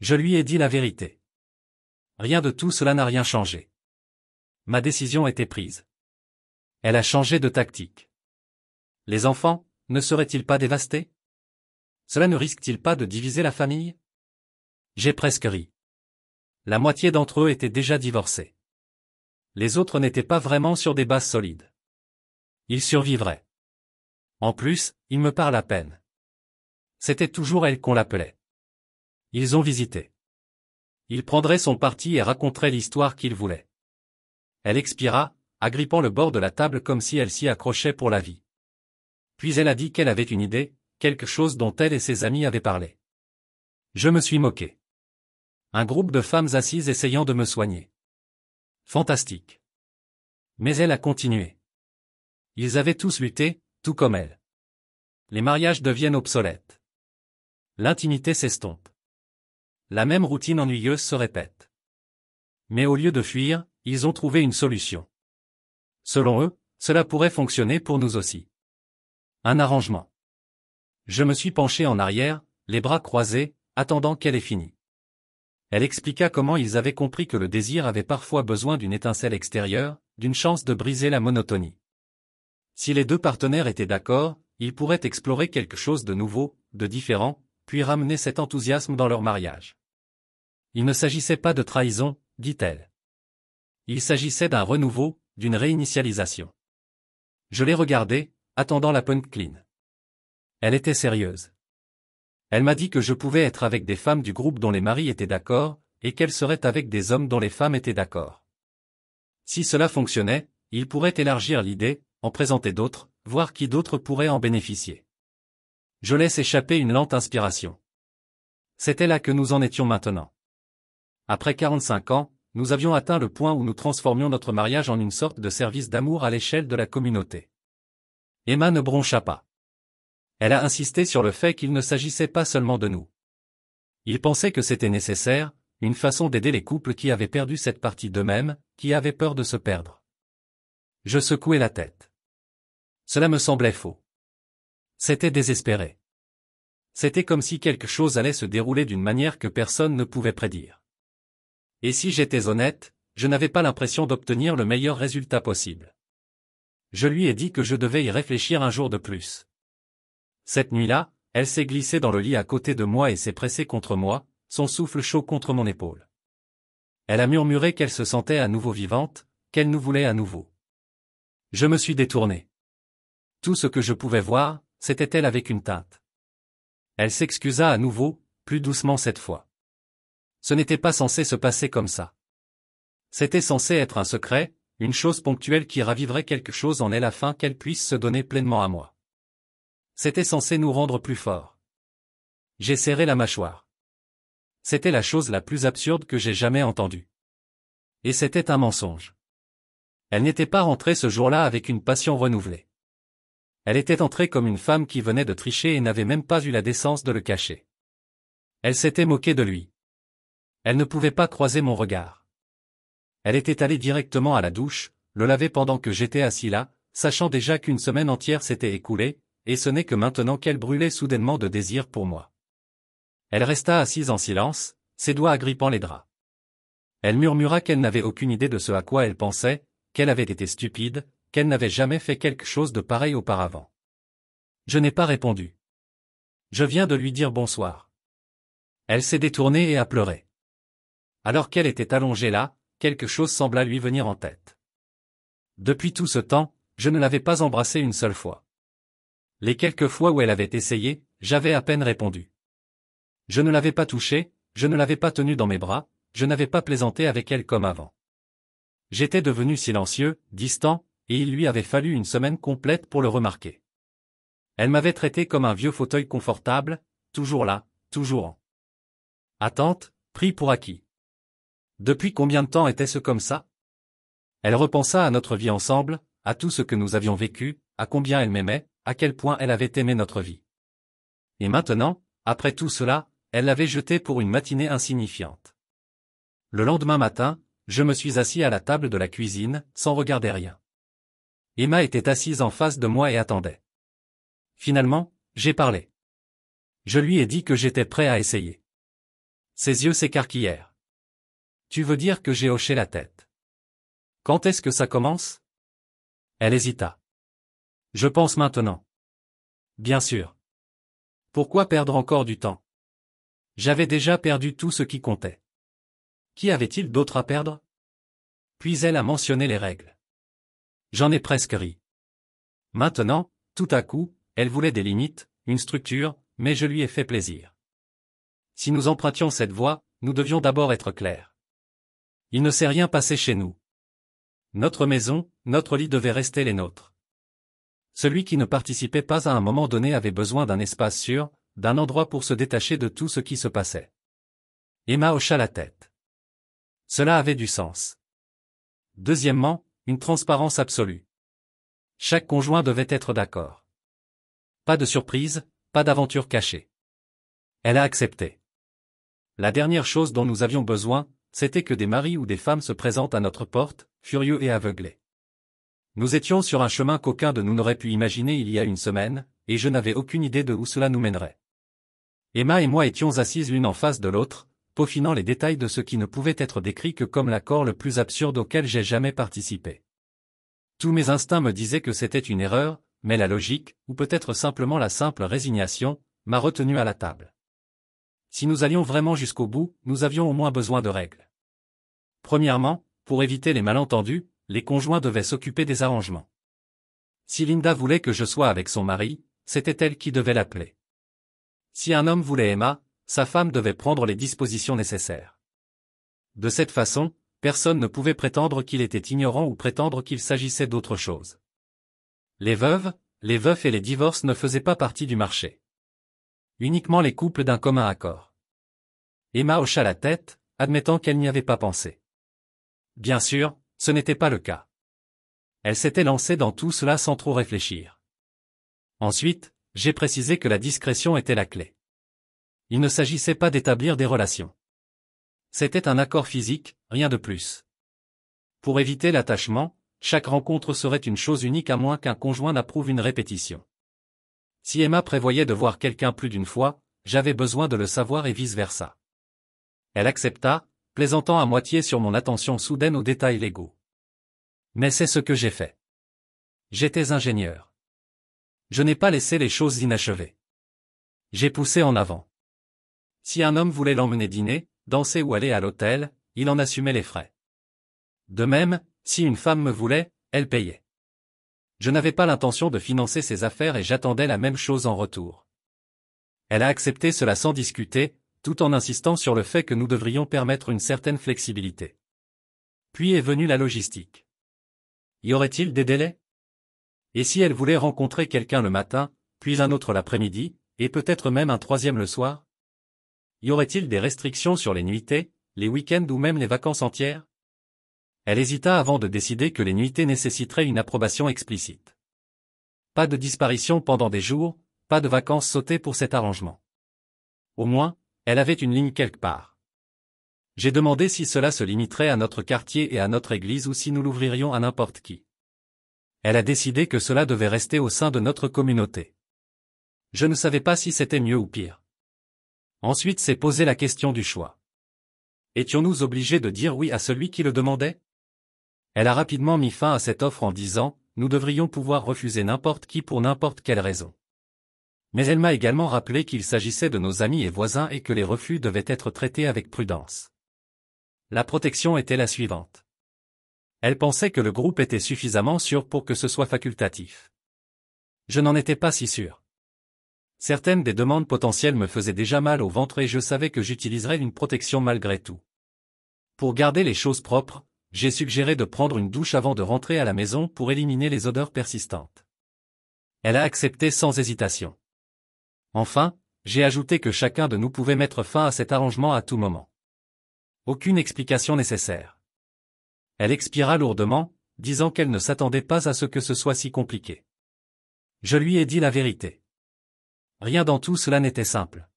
Je lui ai dit la vérité. Rien de tout cela n'a rien changé. Ma décision était prise. Elle a changé de tactique. Les enfants, ne seraient-ils pas dévastés? Cela ne risque-t-il pas de diviser la famille? J'ai presque ri. La moitié d'entre eux étaient déjà divorcés. Les autres n'étaient pas vraiment sur des bases solides. Ils survivraient. En plus, ils me parlent à peine. C'était toujours elle qu'on l'appelait. Ils ont visité. Il prendrait son parti et raconterait l'histoire qu'il voulait. Elle expira, agrippant le bord de la table comme si elle s'y accrochait pour la vie. Puis elle a dit qu'elle avait une idée, quelque chose dont elle et ses amis avaient parlé. Je me suis moqué. Un groupe de femmes assises essayant de me soigner. Fantastique. Mais elle a continué. Ils avaient tous lutté, tout comme elle. Les mariages deviennent obsolètes. L'intimité s'estompe. La même routine ennuyeuse se répète. Mais au lieu de fuir, ils ont trouvé une solution. Selon eux, cela pourrait fonctionner pour nous aussi. Un arrangement. Je me suis penché en arrière, les bras croisés, attendant qu'elle ait fini. Elle expliqua comment ils avaient compris que le désir avait parfois besoin d'une étincelle extérieure, d'une chance de briser la monotonie. Si les deux partenaires étaient d'accord, ils pourraient explorer quelque chose de nouveau, de différent, puis ramener cet enthousiasme dans leur mariage. Il ne s'agissait pas de trahison, dit-elle. Il s'agissait d'un renouveau, d'une réinitialisation. Je l'ai regardée, attendant la punchline. Elle était sérieuse. Elle m'a dit que je pouvais être avec des femmes du groupe dont les maris étaient d'accord, et qu'elle serait avec des hommes dont les femmes étaient d'accord. Si cela fonctionnait, il pourrait élargir l'idée, en présenter d'autres, voir qui d'autres pourraient en bénéficier. Je laisse échapper une lente inspiration. C'était là que nous en étions maintenant. Après 45 ans, nous avions atteint le point où nous transformions notre mariage en une sorte de service d'amour à l'échelle de la communauté. Emma ne broncha pas. Elle a insisté sur le fait qu'il ne s'agissait pas seulement de nous. Il pensait que c'était nécessaire, une façon d'aider les couples qui avaient perdu cette partie d'eux-mêmes, qui avaient peur de se perdre. Je secouai la tête. Cela me semblait faux. C'était désespéré. C'était comme si quelque chose allait se dérouler d'une manière que personne ne pouvait prédire. Et si j'étais honnête, je n'avais pas l'impression d'obtenir le meilleur résultat possible. Je lui ai dit que je devais y réfléchir un jour de plus. Cette nuit-là, elle s'est glissée dans le lit à côté de moi et s'est pressée contre moi, son souffle chaud contre mon épaule. Elle a murmuré qu'elle se sentait à nouveau vivante, qu'elle nous voulait à nouveau. Je me suis détourné. Tout ce que je pouvais voir, c'était elle avec une teinte. Elle s'excusa à nouveau, plus doucement cette fois. Ce n'était pas censé se passer comme ça. C'était censé être un secret, une chose ponctuelle qui raviverait quelque chose en elle afin qu'elle puisse se donner pleinement à moi. C'était censé nous rendre plus forts. J'ai serré la mâchoire. C'était la chose la plus absurde que j'ai jamais entendue. Et c'était un mensonge. Elle n'était pas rentrée ce jour-là avec une passion renouvelée. Elle était entrée comme une femme qui venait de tricher et n'avait même pas eu la décence de le cacher. Elle s'était moquée de lui. Elle ne pouvait pas croiser mon regard. Elle était allée directement à la douche, le laver pendant que j'étais assis là, sachant déjà qu'une semaine entière s'était écoulée, et ce n'est que maintenant qu'elle brûlait soudainement de désir pour moi. Elle resta assise en silence, ses doigts agrippant les draps. Elle murmura qu'elle n'avait aucune idée de ce à quoi elle pensait, qu'elle avait été stupide, qu'elle n'avait jamais fait quelque chose de pareil auparavant. Je n'ai pas répondu. Je viens de lui dire bonsoir. Elle s'est détournée et a pleuré. Alors qu'elle était allongée là, quelque chose sembla lui venir en tête. Depuis tout ce temps, je ne l'avais pas embrassée une seule fois. Les quelques fois où elle avait essayé, j'avais à peine répondu. Je ne l'avais pas touchée, je ne l'avais pas tenue dans mes bras, je n'avais pas plaisanté avec elle comme avant. J'étais devenu silencieux, distant, et il lui avait fallu une semaine complète pour le remarquer. Elle m'avait traité comme un vieux fauteuil confortable, toujours là, toujours en attente, pris pour acquis. Depuis combien de temps était-ce comme ça? Elle repensa à notre vie ensemble, à tout ce que nous avions vécu, à combien elle m'aimait, à quel point elle avait aimé notre vie. Et maintenant, après tout cela, elle l'avait jeté pour une matinée insignifiante. Le lendemain matin, je me suis assis à la table de la cuisine, sans regarder rien. Emma était assise en face de moi et attendait. Finalement, j'ai parlé. Je lui ai dit que j'étais prêt à essayer. Ses yeux s'écarquillèrent. Tu veux dire que j'ai hoché la tête? Quand est-ce que ça commence? Elle hésita. Je pense maintenant. Bien sûr. Pourquoi perdre encore du temps? J'avais déjà perdu tout ce qui comptait. Qui avait-il d'autre à perdre? Puis elle a mentionné les règles. J'en ai presque ri. Maintenant, tout à coup, elle voulait des limites, une structure, mais je lui ai fait plaisir. Si nous empruntions cette voie, nous devions d'abord être clairs. Il ne s'est rien passé chez nous. Notre maison, notre lit devaient rester les nôtres. Celui qui ne participait pas à un moment donné avait besoin d'un espace sûr, d'un endroit pour se détacher de tout ce qui se passait. Emma hocha la tête. Cela avait du sens. Deuxièmement, une transparence absolue. Chaque conjoint devait être d'accord. Pas de surprise, pas d'aventure cachée. Elle a accepté. La dernière chose dont nous avions besoin, c'était que des maris ou des femmes se présentent à notre porte, furieux et aveuglés. Nous étions sur un chemin qu'aucun de nous n'aurait pu imaginer il y a une semaine, et je n'avais aucune idée de où cela nous mènerait. Emma et moi étions assises l'une en face de l'autre, peaufinant les détails de ce qui ne pouvait être décrit que comme l'accord le plus absurde auquel j'ai jamais participé. Tous mes instincts me disaient que c'était une erreur, mais la logique, ou peut-être simplement la simple résignation, m'a retenu à la table. Si nous allions vraiment jusqu'au bout, nous avions au moins besoin de règles. Premièrement, pour éviter les malentendus, les conjoints devaient s'occuper des arrangements. Si Linda voulait que je sois avec son mari, c'était elle qui devait l'appeler. Si un homme voulait Emma, sa femme devait prendre les dispositions nécessaires. De cette façon, personne ne pouvait prétendre qu'il était ignorant ou prétendre qu'il s'agissait d'autre chose. Les veuves, les veufs et les divorces ne faisaient pas partie du marché. Uniquement les couples d'un commun accord. Emma hocha la tête, admettant qu'elle n'y avait pas pensé. Bien sûr, ce n'était pas le cas. Elle s'était lancée dans tout cela sans trop réfléchir. Ensuite, j'ai précisé que la discrétion était la clé. Il ne s'agissait pas d'établir des relations. C'était un accord physique, rien de plus. Pour éviter l'attachement, chaque rencontre serait une chose unique à moins qu'un conjoint n'approuve une répétition. Si Emma prévoyait de voir quelqu'un plus d'une fois, j'avais besoin de le savoir et vice-versa. Elle accepta, plaisantant à moitié sur mon attention soudaine aux détails légaux. Mais c'est ce que j'ai fait. J'étais ingénieur. Je n'ai pas laissé les choses inachevées. J'ai poussé en avant. Si un homme voulait l'emmener dîner, danser ou aller à l'hôtel, il en assumait les frais. De même, si une femme me voulait, elle payait. Je n'avais pas l'intention de financer ses affaires et j'attendais la même chose en retour. Elle a accepté cela sans discuter, tout en insistant sur le fait que nous devrions permettre une certaine flexibilité. Puis est venue la logistique. Y aurait-il des délais? Et si elle voulait rencontrer quelqu'un le matin, puis un autre l'après-midi, et peut-être même un troisième le soir? Y aurait-il des restrictions sur les nuitées, les week-ends ou même les vacances entières? Elle hésita avant de décider que les nuitées nécessiteraient une approbation explicite. Pas de disparition pendant des jours, pas de vacances sautées pour cet arrangement. Au moins, elle avait une ligne quelque part. J'ai demandé si cela se limiterait à notre quartier et à notre église ou si nous l'ouvririons à n'importe qui. Elle a décidé que cela devait rester au sein de notre communauté. Je ne savais pas si c'était mieux ou pire. Ensuite s'est posée la question du choix. Étions-nous obligés de dire oui à celui qui le demandait? Elle a rapidement mis fin à cette offre en disant, nous devrions pouvoir refuser n'importe qui pour n'importe quelle raison. Mais elle m'a également rappelé qu'il s'agissait de nos amis et voisins et que les refus devaient être traités avec prudence. La protection était la suivante. Elle pensait que le groupe était suffisamment sûr pour que ce soit facultatif. Je n'en étais pas si sûr. Certaines des demandes potentielles me faisaient déjà mal au ventre et je savais que j'utiliserais une protection malgré tout. Pour garder les choses propres, j'ai suggéré de prendre une douche avant de rentrer à la maison pour éliminer les odeurs persistantes. Elle a accepté sans hésitation. Enfin, j'ai ajouté que chacun de nous pouvait mettre fin à cet arrangement à tout moment. Aucune explication nécessaire. Elle expira lourdement, disant qu'elle ne s'attendait pas à ce que ce soit si compliqué. Je lui ai dit la vérité. Rien dans tout cela n'était simple.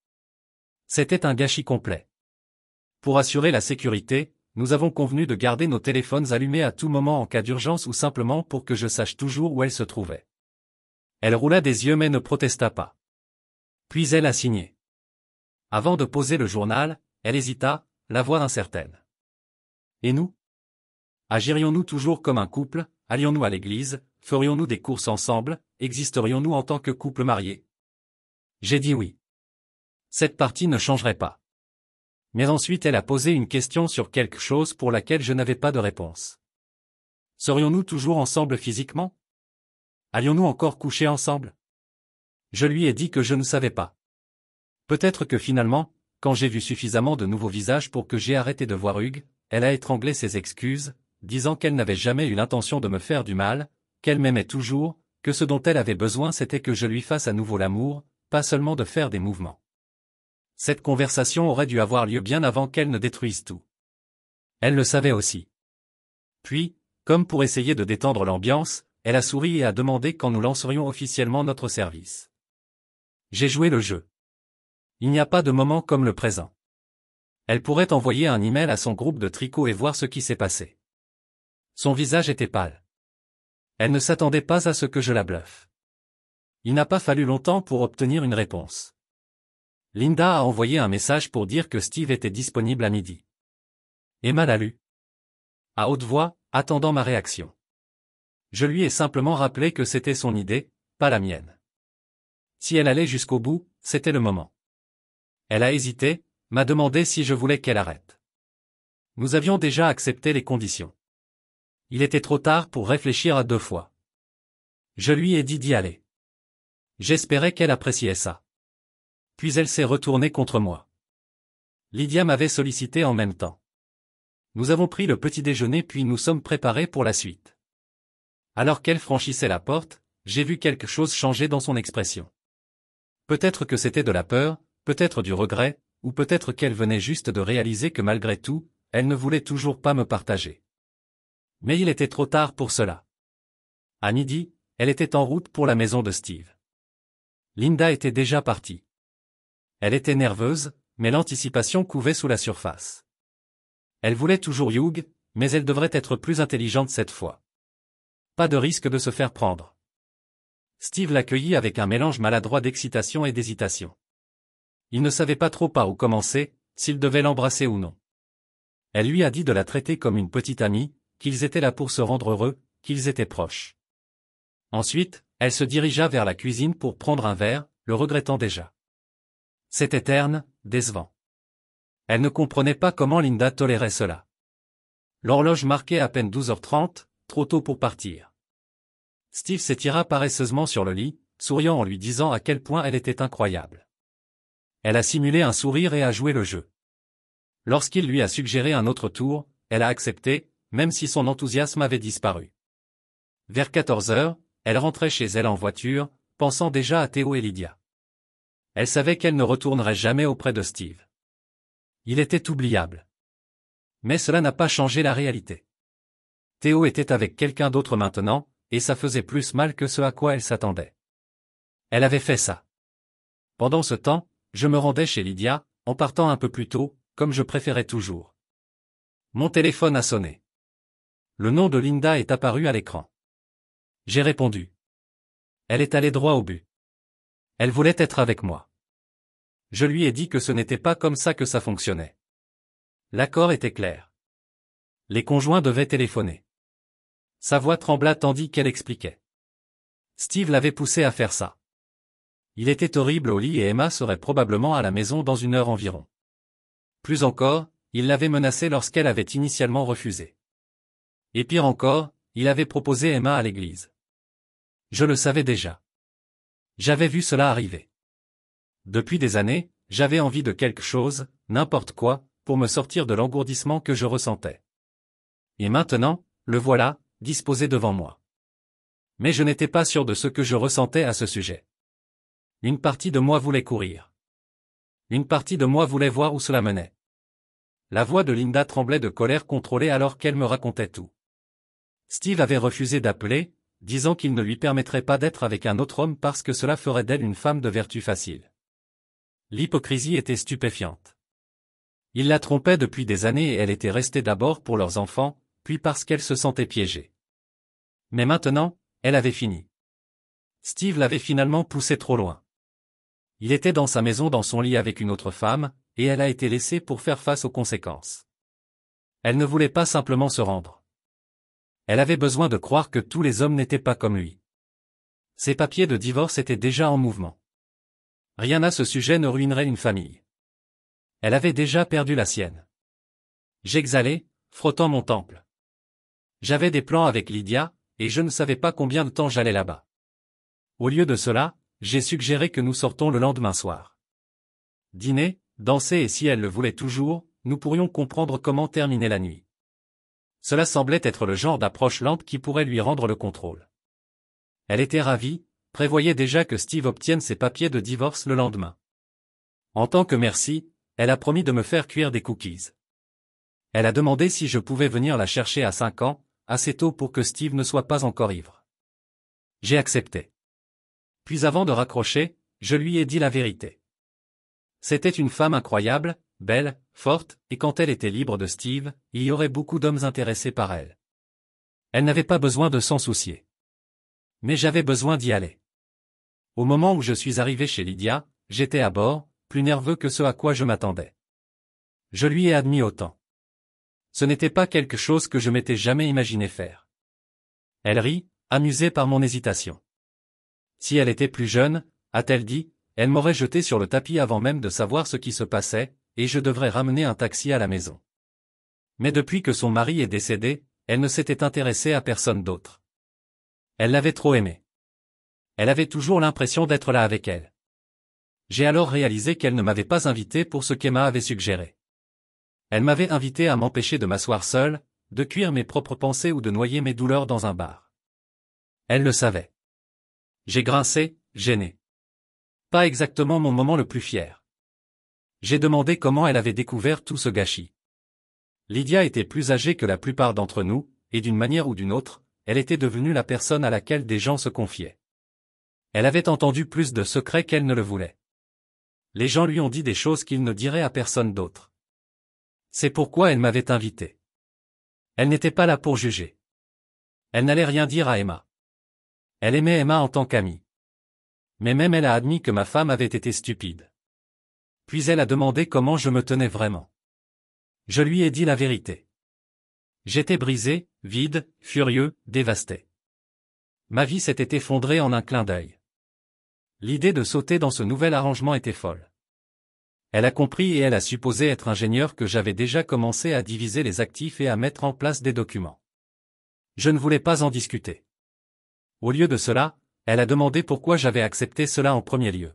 C'était un gâchis complet. Pour assurer la sécurité, nous avons convenu de garder nos téléphones allumés à tout moment en cas d'urgence ou simplement pour que je sache toujours où elle se trouvait. Elle roula des yeux mais ne protesta pas. Puis elle a signé. Avant de poser le journal, elle hésita, la voix incertaine. Et nous? Agirions-nous toujours comme un couple, allions-nous à l'église, ferions-nous des courses ensemble, existerions-nous en tant que couple marié? J'ai dit oui. Cette partie ne changerait pas. Mais ensuite elle a posé une question sur quelque chose pour laquelle je n'avais pas de réponse. Serions-nous toujours ensemble physiquement? Allions-nous encore coucher ensemble? Je lui ai dit que je ne savais pas. Peut-être que finalement, quand j'ai vu suffisamment de nouveaux visages pour que j'ai arrêté de voir Hugues, elle a étranglé ses excuses, disant qu'elle n'avait jamais eu l'intention de me faire du mal, qu'elle m'aimait toujours, que ce dont elle avait besoin c'était que je lui fasse à nouveau l'amour, pas seulement de faire des mouvements. Cette conversation aurait dû avoir lieu bien avant qu'elle ne détruise tout. Elle le savait aussi. Puis, comme pour essayer de détendre l'ambiance, elle a souri et a demandé quand nous lancerions officiellement notre service. J'ai joué le jeu. Il n'y a pas de moment comme le présent. Elle pourrait envoyer un email à son groupe de tricot et voir ce qui s'est passé. Son visage était pâle. Elle ne s'attendait pas à ce que je la bluffe. Il n'a pas fallu longtemps pour obtenir une réponse. Linda a envoyé un message pour dire que Steve était disponible à midi. Emma l'a lu. À haute voix, attendant ma réaction. Je lui ai simplement rappelé que c'était son idée, pas la mienne. Si elle allait jusqu'au bout, c'était le moment. Elle a hésité, m'a demandé si je voulais qu'elle arrête. Nous avions déjà accepté les conditions. Il était trop tard pour réfléchir à deux fois. Je lui ai dit d'y aller. J'espérais qu'elle appréciait ça. Puis elle s'est retournée contre moi. Lydia m'avait sollicité en même temps. Nous avons pris le petit déjeuner puis nous sommes préparés pour la suite. Alors qu'elle franchissait la porte, j'ai vu quelque chose changer dans son expression. Peut-être que c'était de la peur, peut-être du regret, ou peut-être qu'elle venait juste de réaliser que malgré tout, elle ne voulait toujours pas me partager. Mais il était trop tard pour cela. À midi, elle était en route pour la maison de Steve. Linda était déjà partie. Elle était nerveuse, mais l'anticipation couvait sous la surface. Elle voulait toujours Hugh, mais elle devrait être plus intelligente cette fois. Pas de risque de se faire prendre. Steve l'accueillit avec un mélange maladroit d'excitation et d'hésitation. Il ne savait pas trop par où commencer, s'il devait l'embrasser ou non. Elle lui a dit de la traiter comme une petite amie, qu'ils étaient là pour se rendre heureux, qu'ils étaient proches. Ensuite, elle se dirigea vers la cuisine pour prendre un verre, le regrettant déjà. C'était terne, décevant. Elle ne comprenait pas comment Linda tolérait cela. L'horloge marquait à peine 12h30, trop tôt pour partir. Steve s'étira paresseusement sur le lit, souriant en lui disant à quel point elle était incroyable. Elle a simulé un sourire et a joué le jeu. Lorsqu'il lui a suggéré un autre tour, elle a accepté, même si son enthousiasme avait disparu. Vers 14h, elle rentrait chez elle en voiture, pensant déjà à Théo et Lydia. Elle savait qu'elle ne retournerait jamais auprès de Steve. Il était oubliable. Mais cela n'a pas changé la réalité. Théo était avec quelqu'un d'autre maintenant, et ça faisait plus mal que ce à quoi elle s'attendait. Elle avait fait ça. Pendant ce temps, je me rendais chez Lydia, en partant un peu plus tôt, comme je préférais toujours. Mon téléphone a sonné. Le nom de Linda est apparu à l'écran. J'ai répondu. Elle est allée droit au but. Elle voulait être avec moi. Je lui ai dit que ce n'était pas comme ça que ça fonctionnait. L'accord était clair. Les conjoints devaient téléphoner. Sa voix trembla tandis qu'elle expliquait. Steve l'avait poussée à faire ça. Il était horrible au lit et Emma serait probablement à la maison dans 1 heure environ. Plus encore, il l'avait menacée lorsqu'elle avait initialement refusé. Et pire encore, il avait proposé Emma à l'église. Je le savais déjà. J'avais vu cela arriver. Depuis des années, j'avais envie de quelque chose, n'importe quoi, pour me sortir de l'engourdissement que je ressentais. Et maintenant, le voilà, disposé devant moi. Mais je n'étais pas sûr de ce que je ressentais à ce sujet. Une partie de moi voulait courir. Une partie de moi voulait voir où cela menait. La voix de Linda tremblait de colère contrôlée alors qu'elle me racontait tout. Steve avait refusé d'appeler, disant qu'il ne lui permettrait pas d'être avec un autre homme parce que cela ferait d'elle une femme de vertu facile. L'hypocrisie était stupéfiante. Il la trompait depuis des années et elle était restée d'abord pour leurs enfants, puis parce qu'elle se sentait piégée. Mais maintenant, elle avait fini. Steve l'avait finalement poussée trop loin. Il était dans sa maison dans son lit avec une autre femme, et elle a été laissée pour faire face aux conséquences. Elle ne voulait pas simplement se rendre. Elle avait besoin de croire que tous les hommes n'étaient pas comme lui. Ses papiers de divorce étaient déjà en mouvement. Rien à ce sujet ne ruinerait une famille. Elle avait déjà perdu la sienne. J'exhalais, frottant mon temple. J'avais des plans avec Lydia, et je ne savais pas combien de temps j'allais là-bas. Au lieu de cela, j'ai suggéré que nous sortons le lendemain soir. Dîner, danser et si elle le voulait toujours, nous pourrions comprendre comment terminer la nuit. Cela semblait être le genre d'approche lente qui pourrait lui rendre le contrôle. Elle était ravie, prévoyait déjà que Steve obtienne ses papiers de divorce le lendemain. En tant que merci, elle a promis de me faire cuire des cookies. Elle a demandé si je pouvais venir la chercher à 5 ans, assez tôt pour que Steve ne soit pas encore ivre. J'ai accepté. Puis avant de raccrocher, je lui ai dit la vérité. C'était une femme incroyable, belle, forte, et quand elle était libre de Steve, il y aurait beaucoup d'hommes intéressés par elle. Elle n'avait pas besoin de s'en soucier. Mais j'avais besoin d'y aller. Au moment où je suis arrivé chez Lydia, j'étais à bord, plus nerveux que ce à quoi je m'attendais. Je lui ai admis autant. Ce n'était pas quelque chose que je m'étais jamais imaginé faire. Elle rit, amusée par mon hésitation. Si elle était plus jeune, a-t-elle dit, elle m'aurait jeté sur le tapis avant même de savoir ce qui se passait, et je devrais ramener un taxi à la maison. Mais depuis que son mari est décédé, elle ne s'était intéressée à personne d'autre. Elle l'avait trop aimé. Elle avait toujours l'impression d'être là avec elle. J'ai alors réalisé qu'elle ne m'avait pas invité pour ce qu'Emma avait suggéré. Elle m'avait invité à m'empêcher de m'asseoir seule, de cuire mes propres pensées ou de noyer mes douleurs dans un bar. Elle le savait. J'ai grincé, gêné. Pas exactement mon moment le plus fier. J'ai demandé comment elle avait découvert tout ce gâchis. Lydia était plus âgée que la plupart d'entre nous, et d'une manière ou d'une autre, elle était devenue la personne à laquelle des gens se confiaient. Elle avait entendu plus de secrets qu'elle ne le voulait. Les gens lui ont dit des choses qu'il ne dirait à personne d'autre. C'est pourquoi elle m'avait invité. Elle n'était pas là pour juger. Elle n'allait rien dire à Emma. Elle aimait Emma en tant qu'amie. Mais même elle a admis que ma femme avait été stupide. Puis elle a demandé comment je me tenais vraiment. Je lui ai dit la vérité. J'étais brisé, vide, furieux, dévasté. Ma vie s'était effondrée en un clin d'œil. L'idée de sauter dans ce nouvel arrangement était folle. Elle a compris et elle a supposé être ingénieur que j'avais déjà commencé à diviser les actifs et à mettre en place des documents. Je ne voulais pas en discuter. Au lieu de cela, elle a demandé pourquoi j'avais accepté cela en premier lieu.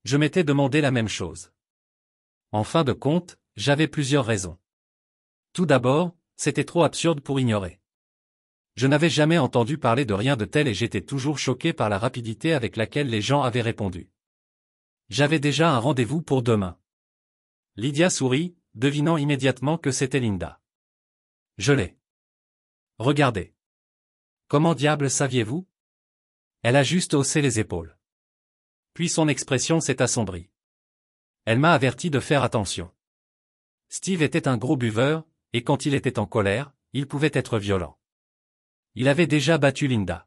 Je m'étais demandé la même chose. En fin de compte, j'avais plusieurs raisons. Tout d'abord, c'était trop absurde pour ignorer. Je n'avais jamais entendu parler de rien de tel et j'étais toujours choqué par la rapidité avec laquelle les gens avaient répondu. J'avais déjà un rendez-vous pour demain. Lydia sourit, devinant immédiatement que c'était Linda. Je l'ai. Regardez. Comment diable saviez-vous? Elle a juste haussé les épaules. Puis son expression s'est assombrie. Elle m'a averti de faire attention. Steve était un gros buveur, et quand il était en colère, il pouvait être violent. Il avait déjà battu Linda.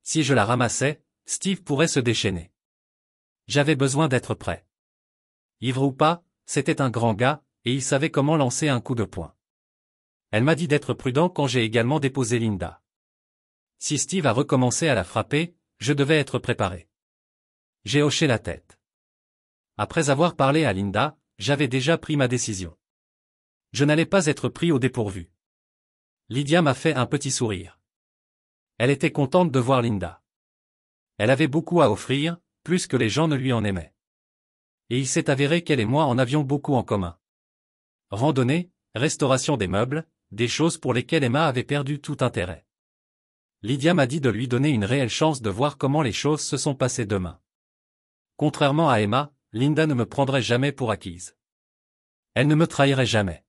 Si je la ramassais, Steve pourrait se déchaîner. J'avais besoin d'être prêt. Ivre ou pas, c'était un grand gars, et il savait comment lancer un coup de poing. Elle m'a dit d'être prudent quand j'ai également déposé Linda. Si Steve a recommencé à la frapper, je devais être préparé. J'ai hoché la tête. Après avoir parlé à Linda, j'avais déjà pris ma décision. Je n'allais pas être pris au dépourvu. Lydia m'a fait un petit sourire. Elle était contente de voir Linda. Elle avait beaucoup à offrir, plus que les gens ne lui en aimaient. Et il s'est avéré qu'elle et moi en avions beaucoup en commun. Randonnée, restauration des meubles, des choses pour lesquelles Emma avait perdu tout intérêt. Lydia m'a dit de lui donner une réelle chance de voir comment les choses se sont passées demain. Contrairement à Emma, Linda ne me prendrait jamais pour acquise. Elle ne me trahirait jamais.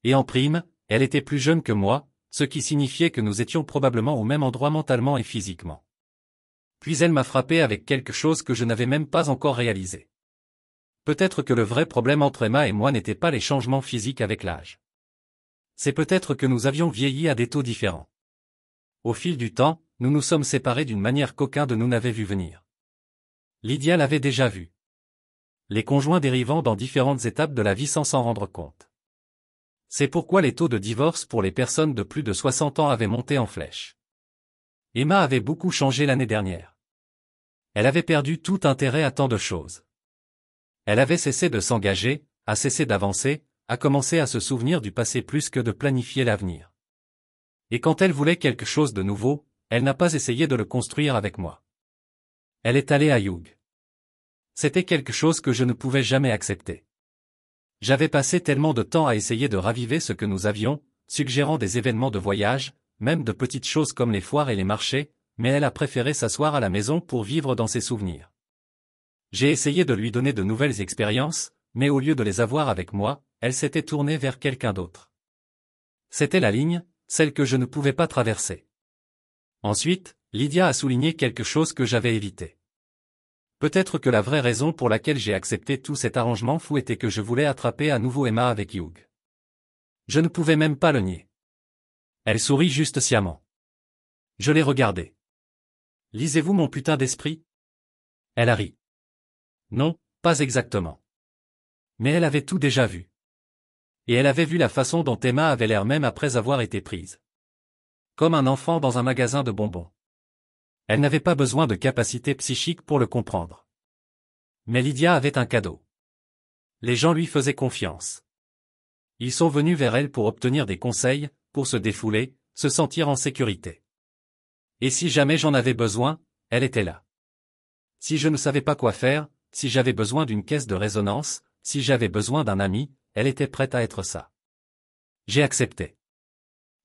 Et en prime, elle était plus jeune que moi, ce qui signifiait que nous étions probablement au même endroit mentalement et physiquement. Puis elle m'a frappé avec quelque chose que je n'avais même pas encore réalisé. Peut-être que le vrai problème entre Emma et moi n'était pas les changements physiques avec l'âge. C'est peut-être que nous avions vieilli à des taux différents. Au fil du temps, nous nous sommes séparés d'une manière qu'aucun de nous n'avait vu venir. Lydia l'avait déjà vu. Les conjoints dérivant dans différentes étapes de la vie sans s'en rendre compte. C'est pourquoi les taux de divorce pour les personnes de plus de 60 ans avaient monté en flèche. Emma avait beaucoup changé l'année dernière. Elle avait perdu tout intérêt à tant de choses. Elle avait cessé de s'engager, a cessé d'avancer, a commencé à se souvenir du passé plus que de planifier l'avenir. Et quand elle voulait quelque chose de nouveau, elle n'a pas essayé de le construire avec moi. Elle est allée à Hugh. C'était quelque chose que je ne pouvais jamais accepter. J'avais passé tellement de temps à essayer de raviver ce que nous avions, suggérant des événements de voyage, même de petites choses comme les foires et les marchés, mais elle a préféré s'asseoir à la maison pour vivre dans ses souvenirs. J'ai essayé de lui donner de nouvelles expériences, mais au lieu de les avoir avec moi, elle s'était tournée vers quelqu'un d'autre. C'était la ligne, celle que je ne pouvais pas traverser. Ensuite, Lydia a souligné quelque chose que j'avais évité. Peut-être que la vraie raison pour laquelle j'ai accepté tout cet arrangement fou était que je voulais attraper à nouveau Emma avec Hugh. Je ne pouvais même pas le nier. Elle sourit juste sciemment. Je l'ai regardée. Lisez-vous mon putain d'esprit? Elle a ri. Non, pas exactement. Mais elle avait tout déjà vu. Et elle avait vu la façon dont Emma avait l'air même après avoir été prise. Comme un enfant dans un magasin de bonbons. Elle n'avait pas besoin de capacité psychique pour le comprendre. Mais Lydia avait un cadeau. Les gens lui faisaient confiance. Ils sont venus vers elle pour obtenir des conseils, pour se défouler, se sentir en sécurité. Et si jamais j'en avais besoin, elle était là. Si je ne savais pas quoi faire, si j'avais besoin d'une caisse de résonance, si j'avais besoin d'un ami, elle était prête à être ça. J'ai accepté.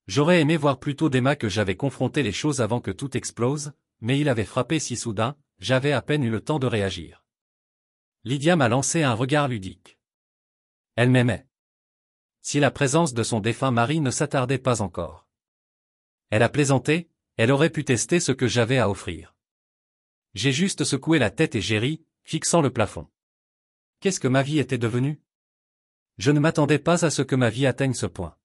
J'aurais aimé voir plus tôt d'Emma que j'avais confronté les choses avant que tout explose, mais il avait frappé si soudain, j'avais à peine eu le temps de réagir. Lydia m'a lancé un regard ludique. Elle m'aimait. Si la présence de son défunt mari ne s'attardait pas encore. Elle a plaisanté, elle aurait pu tester ce que j'avais à offrir. J'ai juste secoué la tête et j'ai ri, fixant le plafond. Qu'est-ce que ma vie était devenue? Je ne m'attendais pas à ce que ma vie atteigne ce point.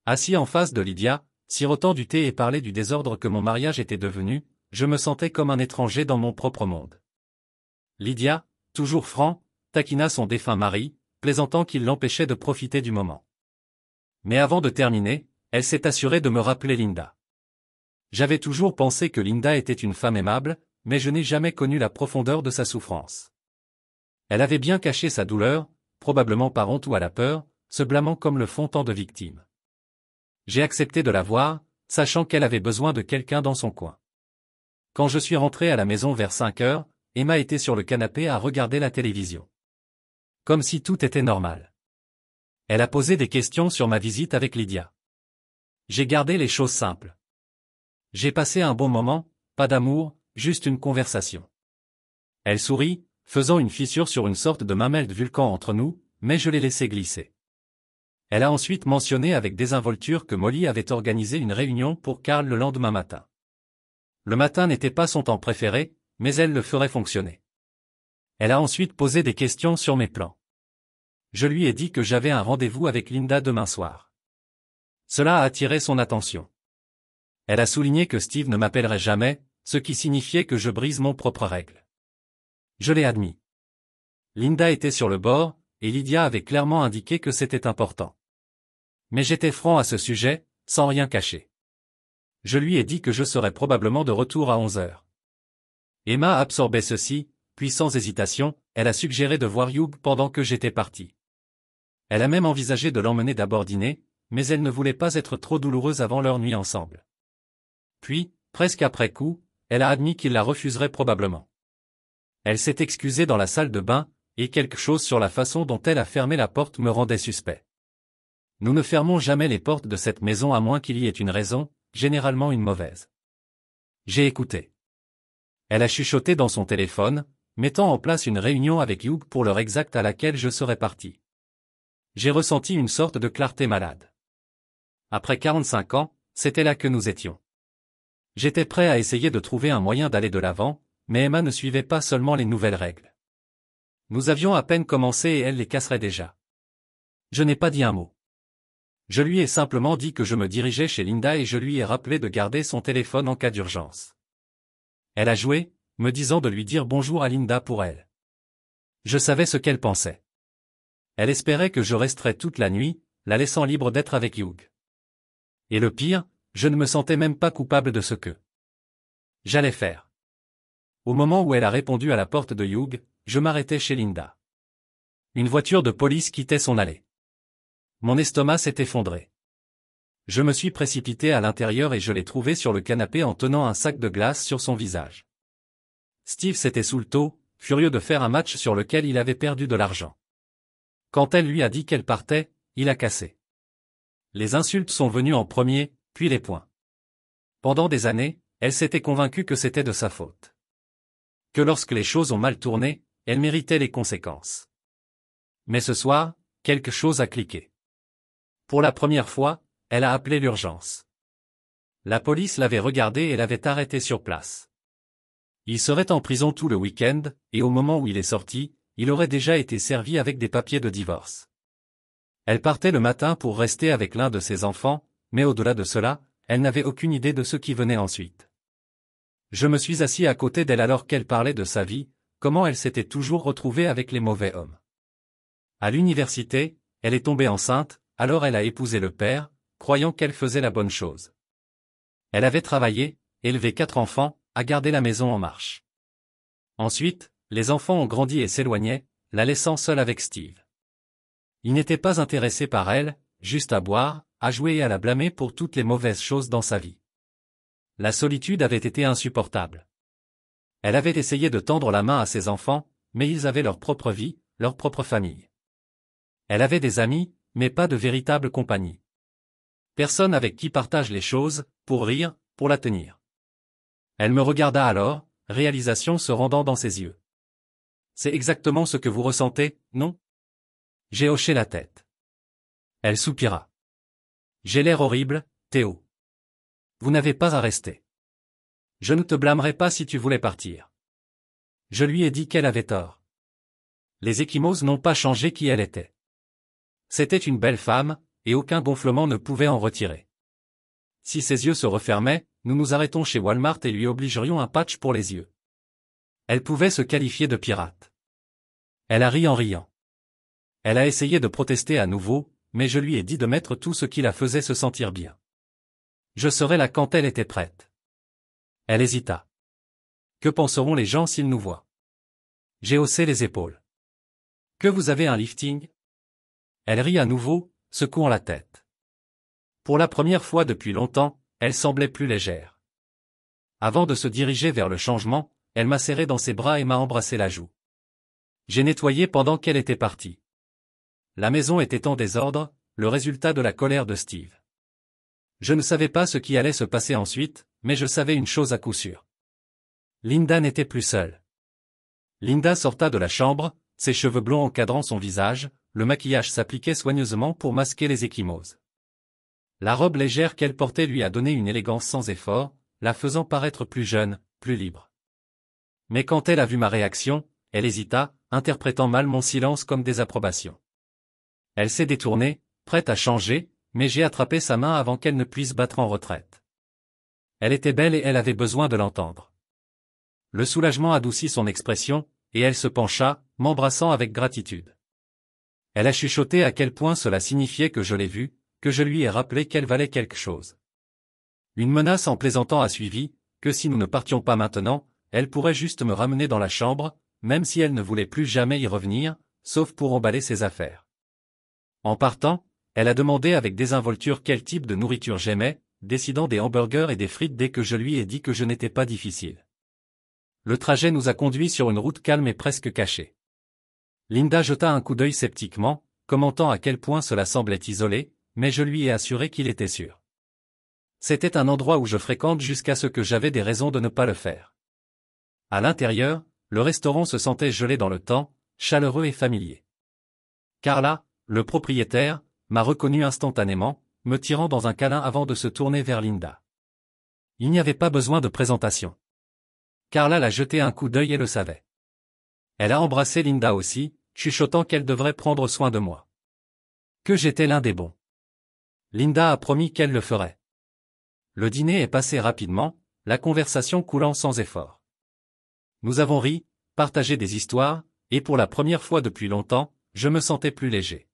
Assis en face de Lydia, sirotant du thé et parler du désordre que mon mariage était devenu, je me sentais comme un étranger dans mon propre monde. Lydia, toujours franc, taquina son défunt mari, plaisantant qu'il l'empêchait de profiter du moment. Mais avant de terminer, elle s'est assurée de me rappeler Linda. J'avais toujours pensé que Linda était une femme aimable, mais je n'ai jamais connu la profondeur de sa souffrance. Elle avait bien caché sa douleur, probablement par honte ou à la peur, se blâmant comme le font tant de victimes. J'ai accepté de la voir, sachant qu'elle avait besoin de quelqu'un dans son coin. Quand je suis rentré à la maison vers 5 heures, Emma était sur le canapé à regarder la télévision. Comme si tout était normal. Elle a posé des questions sur ma visite avec Lydia. J'ai gardé les choses simples. J'ai passé un bon moment, pas d'amour, juste une conversation. Elle sourit, faisant une fissure sur une sorte de mamelle de vulcan entre nous, mais je l'ai laissé glisser. Elle a ensuite mentionné avec désinvolture que Molly avait organisé une réunion pour Karl le lendemain matin. Le matin n'était pas son temps préféré, mais elle le ferait fonctionner. Elle a ensuite posé des questions sur mes plans. Je lui ai dit que j'avais un rendez-vous avec Linda demain soir. Cela a attiré son attention. Elle a souligné que Steve ne m'appellerait jamais, ce qui signifiait que je brise mon propre règle. Je l'ai admis. Linda était sur le bord, et Lydia avait clairement indiqué que c'était important. Mais j'étais franc à ce sujet, sans rien cacher. Je lui ai dit que je serais probablement de retour à 11 heures. Emma absorbait ceci, puis sans hésitation, elle a suggéré de voir Hugh pendant que j'étais parti. Elle a même envisagé de l'emmener d'abord dîner, mais elle ne voulait pas être trop douloureuse avant leur nuit ensemble. Puis, presque après coup, elle a admis qu'il la refuserait probablement. Elle s'est excusée dans la salle de bain, et quelque chose sur la façon dont elle a fermé la porte me rendait suspect. Nous ne fermons jamais les portes de cette maison à moins qu'il y ait une raison, généralement une mauvaise. J'ai écouté. Elle a chuchoté dans son téléphone, mettant en place une réunion avec Hugh pour l'heure exacte à laquelle je serais parti. J'ai ressenti une sorte de clarté malade. Après 45 ans, c'était là que nous étions. J'étais prêt à essayer de trouver un moyen d'aller de l'avant, mais Emma ne suivait pas seulement les nouvelles règles. Nous avions à peine commencé et elle les casserait déjà. Je n'ai pas dit un mot. Je lui ai simplement dit que je me dirigeais chez Linda et je lui ai rappelé de garder son téléphone en cas d'urgence. Elle a joué, me disant de lui dire bonjour à Linda pour elle. Je savais ce qu'elle pensait. Elle espérait que je resterais toute la nuit, la laissant libre d'être avec Hugh. Et le pire, je ne me sentais même pas coupable de ce que j'allais faire. Au moment où elle a répondu à la porte de Hugh, je m'arrêtais chez Linda. Une voiture de police quittait son allée. Mon estomac s'est effondré. Je me suis précipité à l'intérieur et je l'ai trouvée sur le canapé en tenant un sac de glace sur son visage. Steve s'était sous le taux, furieux de faire un match sur lequel il avait perdu de l'argent. Quand elle lui a dit qu'elle partait, il a cassé. Les insultes sont venues en premier, puis les poings. Pendant des années, elle s'était convaincue que c'était de sa faute. Que lorsque les choses ont mal tourné, elle méritait les conséquences. Mais ce soir, quelque chose a cliqué. Pour la première fois, elle a appelé l'urgence. La police l'avait regardé et l'avait arrêté sur place. Il serait en prison tout le week-end, et au moment où il est sorti, il aurait déjà été servi avec des papiers de divorce. Elle partait le matin pour rester avec l'un de ses enfants, mais au-delà de cela, elle n'avait aucune idée de ce qui venait ensuite. Je me suis assis à côté d'elle alors qu'elle parlait de sa vie, comment elle s'était toujours retrouvée avec les mauvais hommes. À l'université, elle est tombée enceinte, alors elle a épousé le père, croyant qu'elle faisait la bonne chose. Elle avait travaillé, élevé 4 enfants, a gardé la maison en marche. Ensuite, les enfants ont grandi et s'éloignaient, la laissant seule avec Steve. Il n'était pas intéressé par elle, juste à boire, à jouer et à la blâmer pour toutes les mauvaises choses dans sa vie. La solitude avait été insupportable. Elle avait essayé de tendre la main à ses enfants, mais ils avaient leur propre vie, leur propre famille. Elle avait des amis, mais pas de véritable compagnie. Personne avec qui partage les choses, pour rire, pour la tenir. Elle me regarda alors, réalisation se rendant dans ses yeux. C'est exactement ce que vous ressentez, non? J'ai hoché la tête. Elle soupira. J'ai l'air horrible, Théo. Vous n'avez pas à rester. Je ne te blâmerai pas si tu voulais partir. Je lui ai dit qu'elle avait tort. Les Ecchymoses n'ont pas changé qui elle était. C'était une belle femme, et aucun gonflement ne pouvait en retirer. Si ses yeux se refermaient, nous nous arrêtons chez Walmart et lui obligerions un patch pour les yeux. Elle pouvait se qualifier de pirate. Elle a ri en riant. Elle a essayé de protester à nouveau, mais je lui ai dit de mettre tout ce qui la faisait se sentir bien. Je serai là quand elle était prête. Elle hésita. Que penseront les gens s'ils nous voient? J'ai haussé les épaules. Que vous avez un lifting? Elle rit à nouveau, secouant la tête. Pour la première fois depuis longtemps, elle semblait plus légère. Avant de se diriger vers le changement, elle m'a serré dans ses bras et m'a embrassé la joue. J'ai nettoyé pendant qu'elle était partie. La maison était en désordre, le résultat de la colère de Steve. Je ne savais pas ce qui allait se passer ensuite, mais je savais une chose à coup sûr. Linda n'était plus seule. Linda sorta de la chambre, ses cheveux blonds encadrant son visage, le maquillage s'appliquait soigneusement pour masquer les ecchymoses. La robe légère qu'elle portait lui a donné une élégance sans effort, la faisant paraître plus jeune, plus libre. Mais quand elle a vu ma réaction, elle hésita, interprétant mal mon silence comme désapprobation. Elle s'est détournée, prête à changer, mais j'ai attrapé sa main avant qu'elle ne puisse battre en retraite. Elle était belle et elle avait besoin de l'entendre. Le soulagement adoucit son expression, et elle se pencha, m'embrassant avec gratitude. Elle a chuchoté à quel point cela signifiait que je l'ai vue, que je lui ai rappelé qu'elle valait quelque chose. Une menace en plaisantant a suivi, que si nous ne partions pas maintenant, elle pourrait juste me ramener dans la chambre, même si elle ne voulait plus jamais y revenir, sauf pour emballer ses affaires. En partant, elle a demandé avec désinvolture quel type de nourriture j'aimais, décidant des hamburgers et des frites dès que je lui ai dit que je n'étais pas difficile. Le trajet nous a conduits sur une route calme et presque cachée. Linda jeta un coup d'œil sceptiquement, commentant à quel point cela semblait isolé, mais je lui ai assuré qu'il était sûr. C'était un endroit où je fréquente jusqu'à ce que j'avais des raisons de ne pas le faire. À l'intérieur, le restaurant se sentait gelé dans le temps, chaleureux et familier. Carla, le propriétaire, m'a reconnu instantanément, me tirant dans un câlin avant de se tourner vers Linda. Il n'y avait pas besoin de présentation. Carla l'a jeté un coup d'œil et le savait. Elle a embrassé Linda aussi, chuchotant qu'elle devrait prendre soin de moi. Que j'étais l'un des bons. Linda a promis qu'elle le ferait. Le dîner est passé rapidement, la conversation coulant sans effort. Nous avons ri, partagé des histoires, et pour la première fois depuis longtemps, je me sentais plus léger.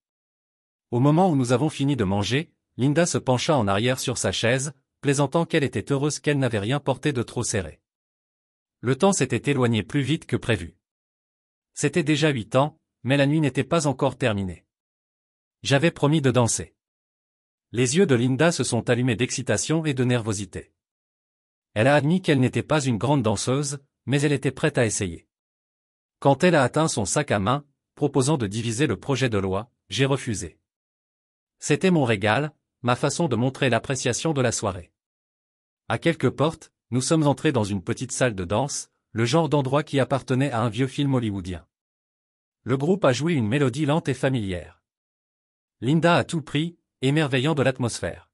Au moment où nous avons fini de manger, Linda se pencha en arrière sur sa chaise, plaisantant qu'elle était heureuse qu'elle n'avait rien porté de trop serré. Le temps s'était éloigné plus vite que prévu. C'était déjà 8 ans, mais la nuit n'était pas encore terminée. J'avais promis de danser. Les yeux de Linda se sont allumés d'excitation et de nervosité. Elle a admis qu'elle n'était pas une grande danseuse, mais elle était prête à essayer. Quand elle a atteint son sac à main, proposant de diviser le projet de loi, j'ai refusé. C'était mon régal, ma façon de montrer l'appréciation de la soirée. À quelques portes, nous sommes entrés dans une petite salle de danse, le genre d'endroit qui appartenait à un vieux film hollywoodien. Le groupe a joué une mélodie lente et familière. Linda a tout pris, émerveillant de l'atmosphère.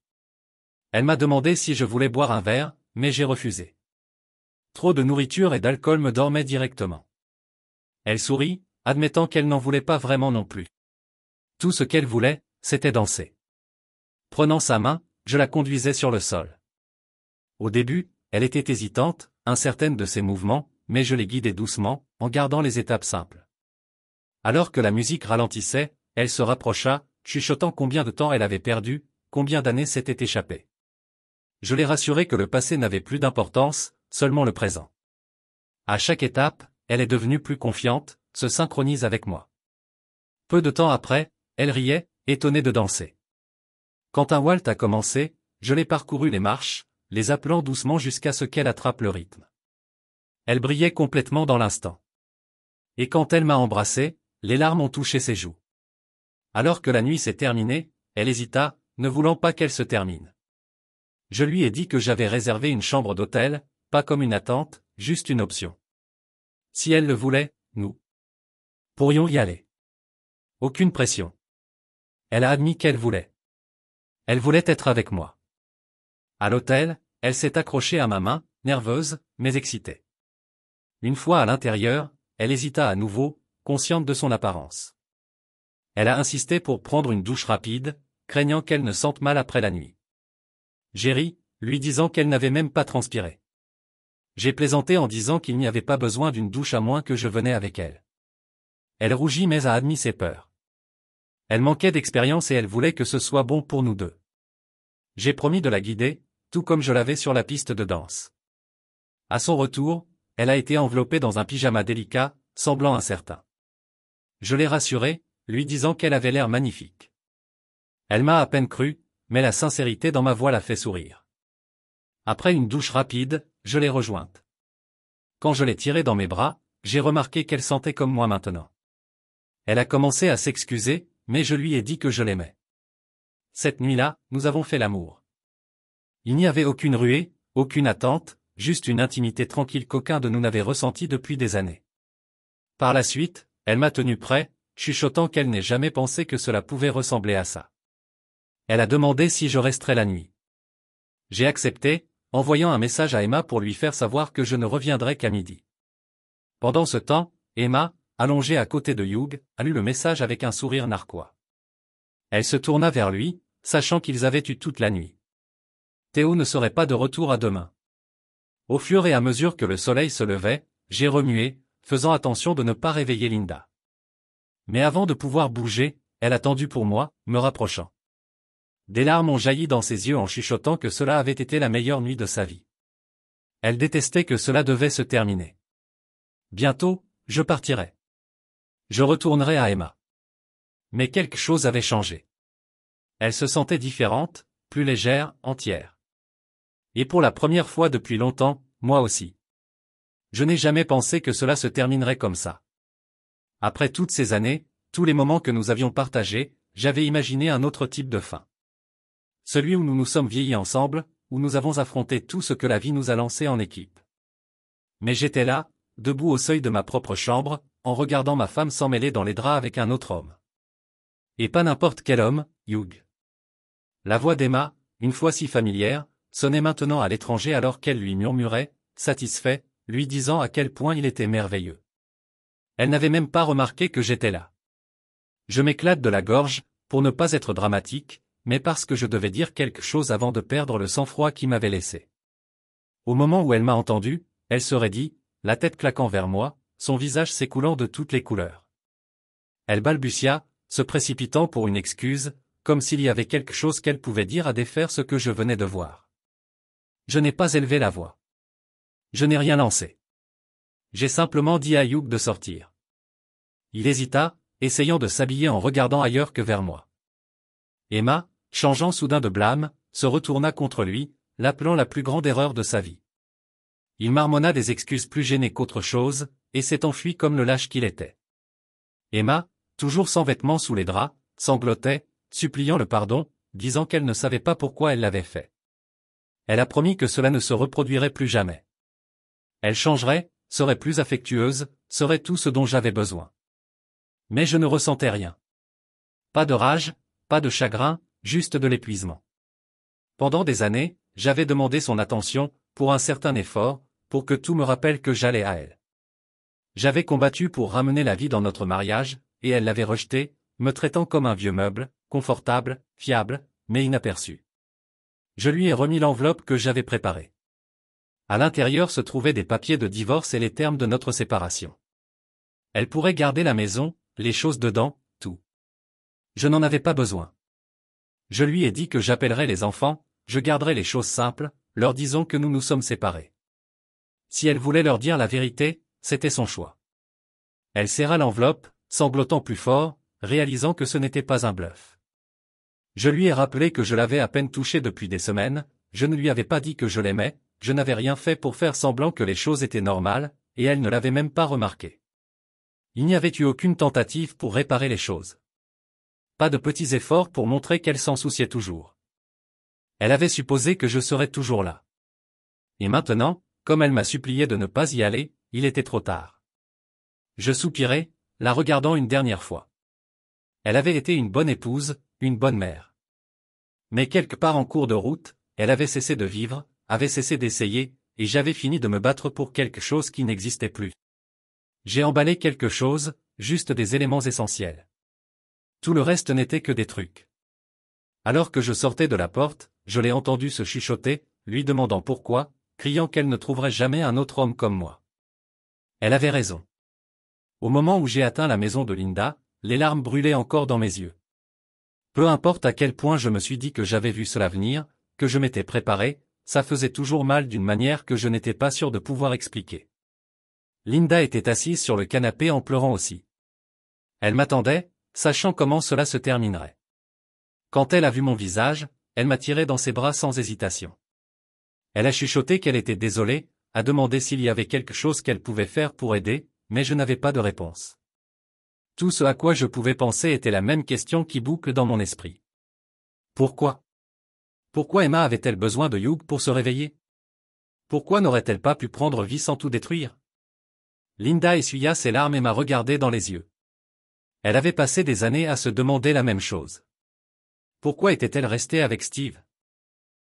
Elle m'a demandé si je voulais boire un verre, mais j'ai refusé. Trop de nourriture et d'alcool me dormaient directement. Elle sourit, admettant qu'elle n'en voulait pas vraiment non plus. Tout ce qu'elle voulait, c'était danser. Prenant sa main, je la conduisais sur le sol. Au début, elle était hésitante, incertaine de ses mouvements, mais je les guidais doucement, en gardant les étapes simples. Alors que la musique ralentissait, elle se rapprocha, chuchotant combien de temps elle avait perdu, combien d'années s'étaient échappées. Je l'ai rassurée que le passé n'avait plus d'importance, seulement le présent. À chaque étape, elle est devenue plus confiante, se synchronise avec moi. Peu de temps après, elle riait, étonnée de danser. Quand un waltz a commencé, je l'ai parcouru les marches, les appelant doucement jusqu'à ce qu'elle attrape le rythme. Elle brillait complètement dans l'instant. Et quand elle m'a embrassé, les larmes ont touché ses joues. Alors que la nuit s'est terminée, elle hésita, ne voulant pas qu'elle se termine. Je lui ai dit que j'avais réservé une chambre d'hôtel, pas comme une attente, juste une option. Si elle le voulait, nous pourrions y aller. Aucune pression. Elle a admis qu'elle voulait. Elle voulait être avec moi. À l'hôtel, elle s'est accrochée à ma main, nerveuse, mais excitée. Une fois à l'intérieur, elle hésita à nouveau, consciente de son apparence. Elle a insisté pour prendre une douche rapide, craignant qu'elle ne sente mal après la nuit. J'ai ri, lui disant qu'elle n'avait même pas transpiré. J'ai plaisanté en disant qu'il n'y avait pas besoin d'une douche à moins que je venais avec elle. Elle rougit mais a admis ses peurs. Elle manquait d'expérience et elle voulait que ce soit bon pour nous deux. J'ai promis de la guider, tout comme je l'avais sur la piste de danse. À son retour, elle a été enveloppée dans un pyjama délicat, semblant incertain. Je l'ai rassurée, lui disant qu'elle avait l'air magnifique. Elle m'a à peine cru, mais la sincérité dans ma voix l'a fait sourire. Après une douche rapide, je l'ai rejointe. Quand je l'ai tirée dans mes bras, j'ai remarqué qu'elle sentait comme moi maintenant. Elle a commencé à s'excuser, mais je lui ai dit que je l'aimais. Cette nuit-là, nous avons fait l'amour. Il n'y avait aucune ruée, aucune attente, juste une intimité tranquille qu'aucun de nous n'avait ressentie depuis des années. Par la suite, elle m'a tenu près, chuchotant qu'elle n'ait jamais pensé que cela pouvait ressembler à ça. Elle a demandé si je resterais la nuit. J'ai accepté, envoyant un message à Emma pour lui faire savoir que je ne reviendrais qu'à midi. Pendant ce temps, Emma, allongée à côté de Hugh, a lu le message avec un sourire narquois. Elle se tourna vers lui, sachant qu'ils avaient eu toute la nuit. Théo ne serait pas de retour à demain. Au fur et à mesure que le soleil se levait, j'ai remué, faisant attention de ne pas réveiller Linda. Mais avant de pouvoir bouger, elle a tendu pour moi, me rapprochant. Des larmes ont jailli dans ses yeux en chuchotant que cela avait été la meilleure nuit de sa vie. Elle détestait que cela devait se terminer. Bientôt, je partirai. Je retournerai à Emma. Mais quelque chose avait changé. Elle se sentait différente, plus légère, entière. Et pour la première fois depuis longtemps, moi aussi. Je n'ai jamais pensé que cela se terminerait comme ça. Après toutes ces années, tous les moments que nous avions partagés, j'avais imaginé un autre type de fin. Celui où nous nous sommes vieillis ensemble, où nous avons affronté tout ce que la vie nous a lancé en équipe. Mais j'étais là, debout au seuil de ma propre chambre, en regardant ma femme s'emmêler dans les draps avec un autre homme. Et pas n'importe quel homme, Hugh. La voix d'Emma, une fois si familière, sonnait maintenant à l'étranger alors qu'elle lui murmurait, satisfait, lui disant à quel point il était merveilleux. Elle n'avait même pas remarqué que j'étais là. Je m'éclate de la gorge, pour ne pas être dramatique, mais parce que je devais dire quelque chose avant de perdre le sang-froid qui m'avait laissé. Au moment où elle m'a entendu, elle serait dit, la tête claquant vers moi, son visage s'écoulant de toutes les couleurs. Elle balbutia, se précipitant pour une excuse, comme s'il y avait quelque chose qu'elle pouvait dire à défaire ce que je venais de voir. Je n'ai pas élevé la voix. Je n'ai rien lancé. J'ai simplement dit à Hugh de sortir. Il hésita, essayant de s'habiller en regardant ailleurs que vers moi. Emma, changeant soudain de blâme, se retourna contre lui, l'appelant la plus grande erreur de sa vie. Il marmonna des excuses plus gênées qu'autre chose, et s'est enfui comme le lâche qu'il était. Emma, toujours sans vêtements sous les draps, sanglotait, suppliant le pardon, disant qu'elle ne savait pas pourquoi elle l'avait fait. Elle a promis que cela ne se reproduirait plus jamais. Elle changerait, serait plus affectueuse, serait tout ce dont j'avais besoin. Mais je ne ressentais rien. Pas de rage, pas de chagrin, juste de l'épuisement. Pendant des années, j'avais demandé son attention, pour un certain effort, pour que tout me rappelle que j'allais à elle. J'avais combattu pour ramener la vie dans notre mariage, et elle l'avait rejeté, me traitant comme un vieux meuble, confortable, fiable, mais inaperçu. Je lui ai remis l'enveloppe que j'avais préparée. À l'intérieur se trouvaient des papiers de divorce et les termes de notre séparation. Elle pourrait garder la maison, les choses dedans, tout. Je n'en avais pas besoin. Je lui ai dit que j'appellerais les enfants, je garderais les choses simples, leur disant que nous nous sommes séparés. Si elle voulait leur dire la vérité, c'était son choix. Elle serra l'enveloppe, sanglotant plus fort, réalisant que ce n'était pas un bluff. Je lui ai rappelé que je l'avais à peine touchée depuis des semaines, je ne lui avais pas dit que je l'aimais, je n'avais rien fait pour faire semblant que les choses étaient normales, et elle ne l'avait même pas remarqué. Il n'y avait eu aucune tentative pour réparer les choses. Pas de petits efforts pour montrer qu'elle s'en souciait toujours. Elle avait supposé que je serais toujours là. Et maintenant, comme elle m'a supplié de ne pas y aller, il était trop tard. Je soupirai, la regardant une dernière fois. Elle avait été une bonne épouse, une bonne mère. Mais quelque part en cours de route, elle avait cessé de vivre, avait cessé d'essayer, et j'avais fini de me battre pour quelque chose qui n'existait plus. J'ai emballé quelque chose, juste des éléments essentiels. Tout le reste n'était que des trucs. Alors que je sortais de la porte, je l'ai entendu se chuchoter, lui demandant pourquoi, criant qu'elle ne trouverait jamais un autre homme comme moi. Elle avait raison. Au moment où j'ai atteint la maison de Linda, les larmes brûlaient encore dans mes yeux. Peu importe à quel point je me suis dit que j'avais vu cela venir, que je m'étais préparé, ça faisait toujours mal d'une manière que je n'étais pas sûr de pouvoir expliquer. Linda était assise sur le canapé en pleurant aussi. Elle m'attendait, sachant comment cela se terminerait. Quand elle a vu mon visage, elle m'a tiré dans ses bras sans hésitation. Elle a chuchoté qu'elle était désolée, a demandé s'il y avait quelque chose qu'elle pouvait faire pour aider, mais je n'avais pas de réponse. Tout ce à quoi je pouvais penser était la même question qui boucle dans mon esprit. Pourquoi? Pourquoi Emma avait-elle besoin de Hugh pour se réveiller? Pourquoi n'aurait-elle pas pu prendre vie sans tout détruire? Linda essuya ses larmes et m'a regardé dans les yeux. Elle avait passé des années à se demander la même chose. Pourquoi était-elle restée avec Steve?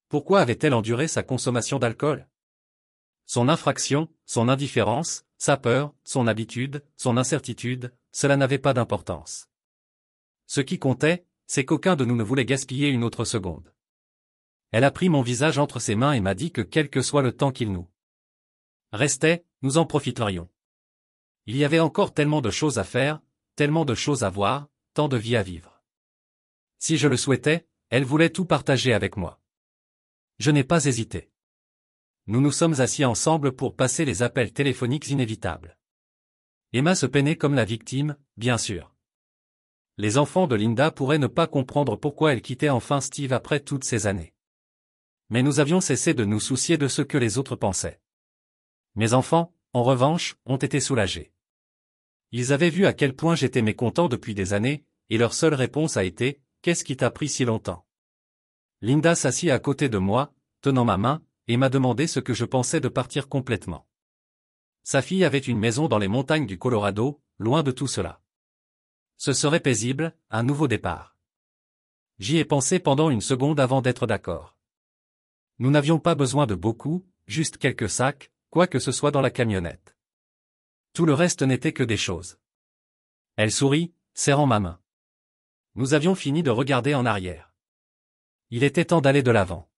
Pourquoi avait-elle enduré sa consommation d'alcool? Son infraction, son indifférence, sa peur, son habitude, son incertitude, cela n'avait pas d'importance. Ce qui comptait, c'est qu'aucun de nous ne voulait gaspiller une autre seconde. Elle a pris mon visage entre ses mains et m'a dit que quel que soit le temps qu'il nous restait, nous en profiterions. Il y avait encore tellement de choses à faire, tellement de choses à voir, tant de vie à vivre. Si je le souhaitais, elle voulait tout partager avec moi. Je n'ai pas hésité. Nous nous sommes assis ensemble pour passer les appels téléphoniques inévitables. Emma se peinait comme la victime, bien sûr. Les enfants de Linda pourraient ne pas comprendre pourquoi elle quittait enfin Steve après toutes ces années. Mais nous avions cessé de nous soucier de ce que les autres pensaient. Mes enfants, en revanche, ont été soulagés. Ils avaient vu à quel point j'étais mécontent depuis des années, et leur seule réponse a été « Qu'est-ce qui t'a pris si longtemps ?» Linda s'assit à côté de moi, tenant ma main, et m'a demandé ce que je pensais de partir complètement. Sa fille avait une maison dans les montagnes du Colorado, loin de tout cela. Ce serait paisible, un nouveau départ. J'y ai pensé pendant une seconde avant d'être d'accord. Nous n'avions pas besoin de beaucoup, juste quelques sacs, quoi que ce soit dans la camionnette. Tout le reste n'était que des choses. Elle sourit, serrant ma main. Nous avions fini de regarder en arrière. Il était temps d'aller de l'avant.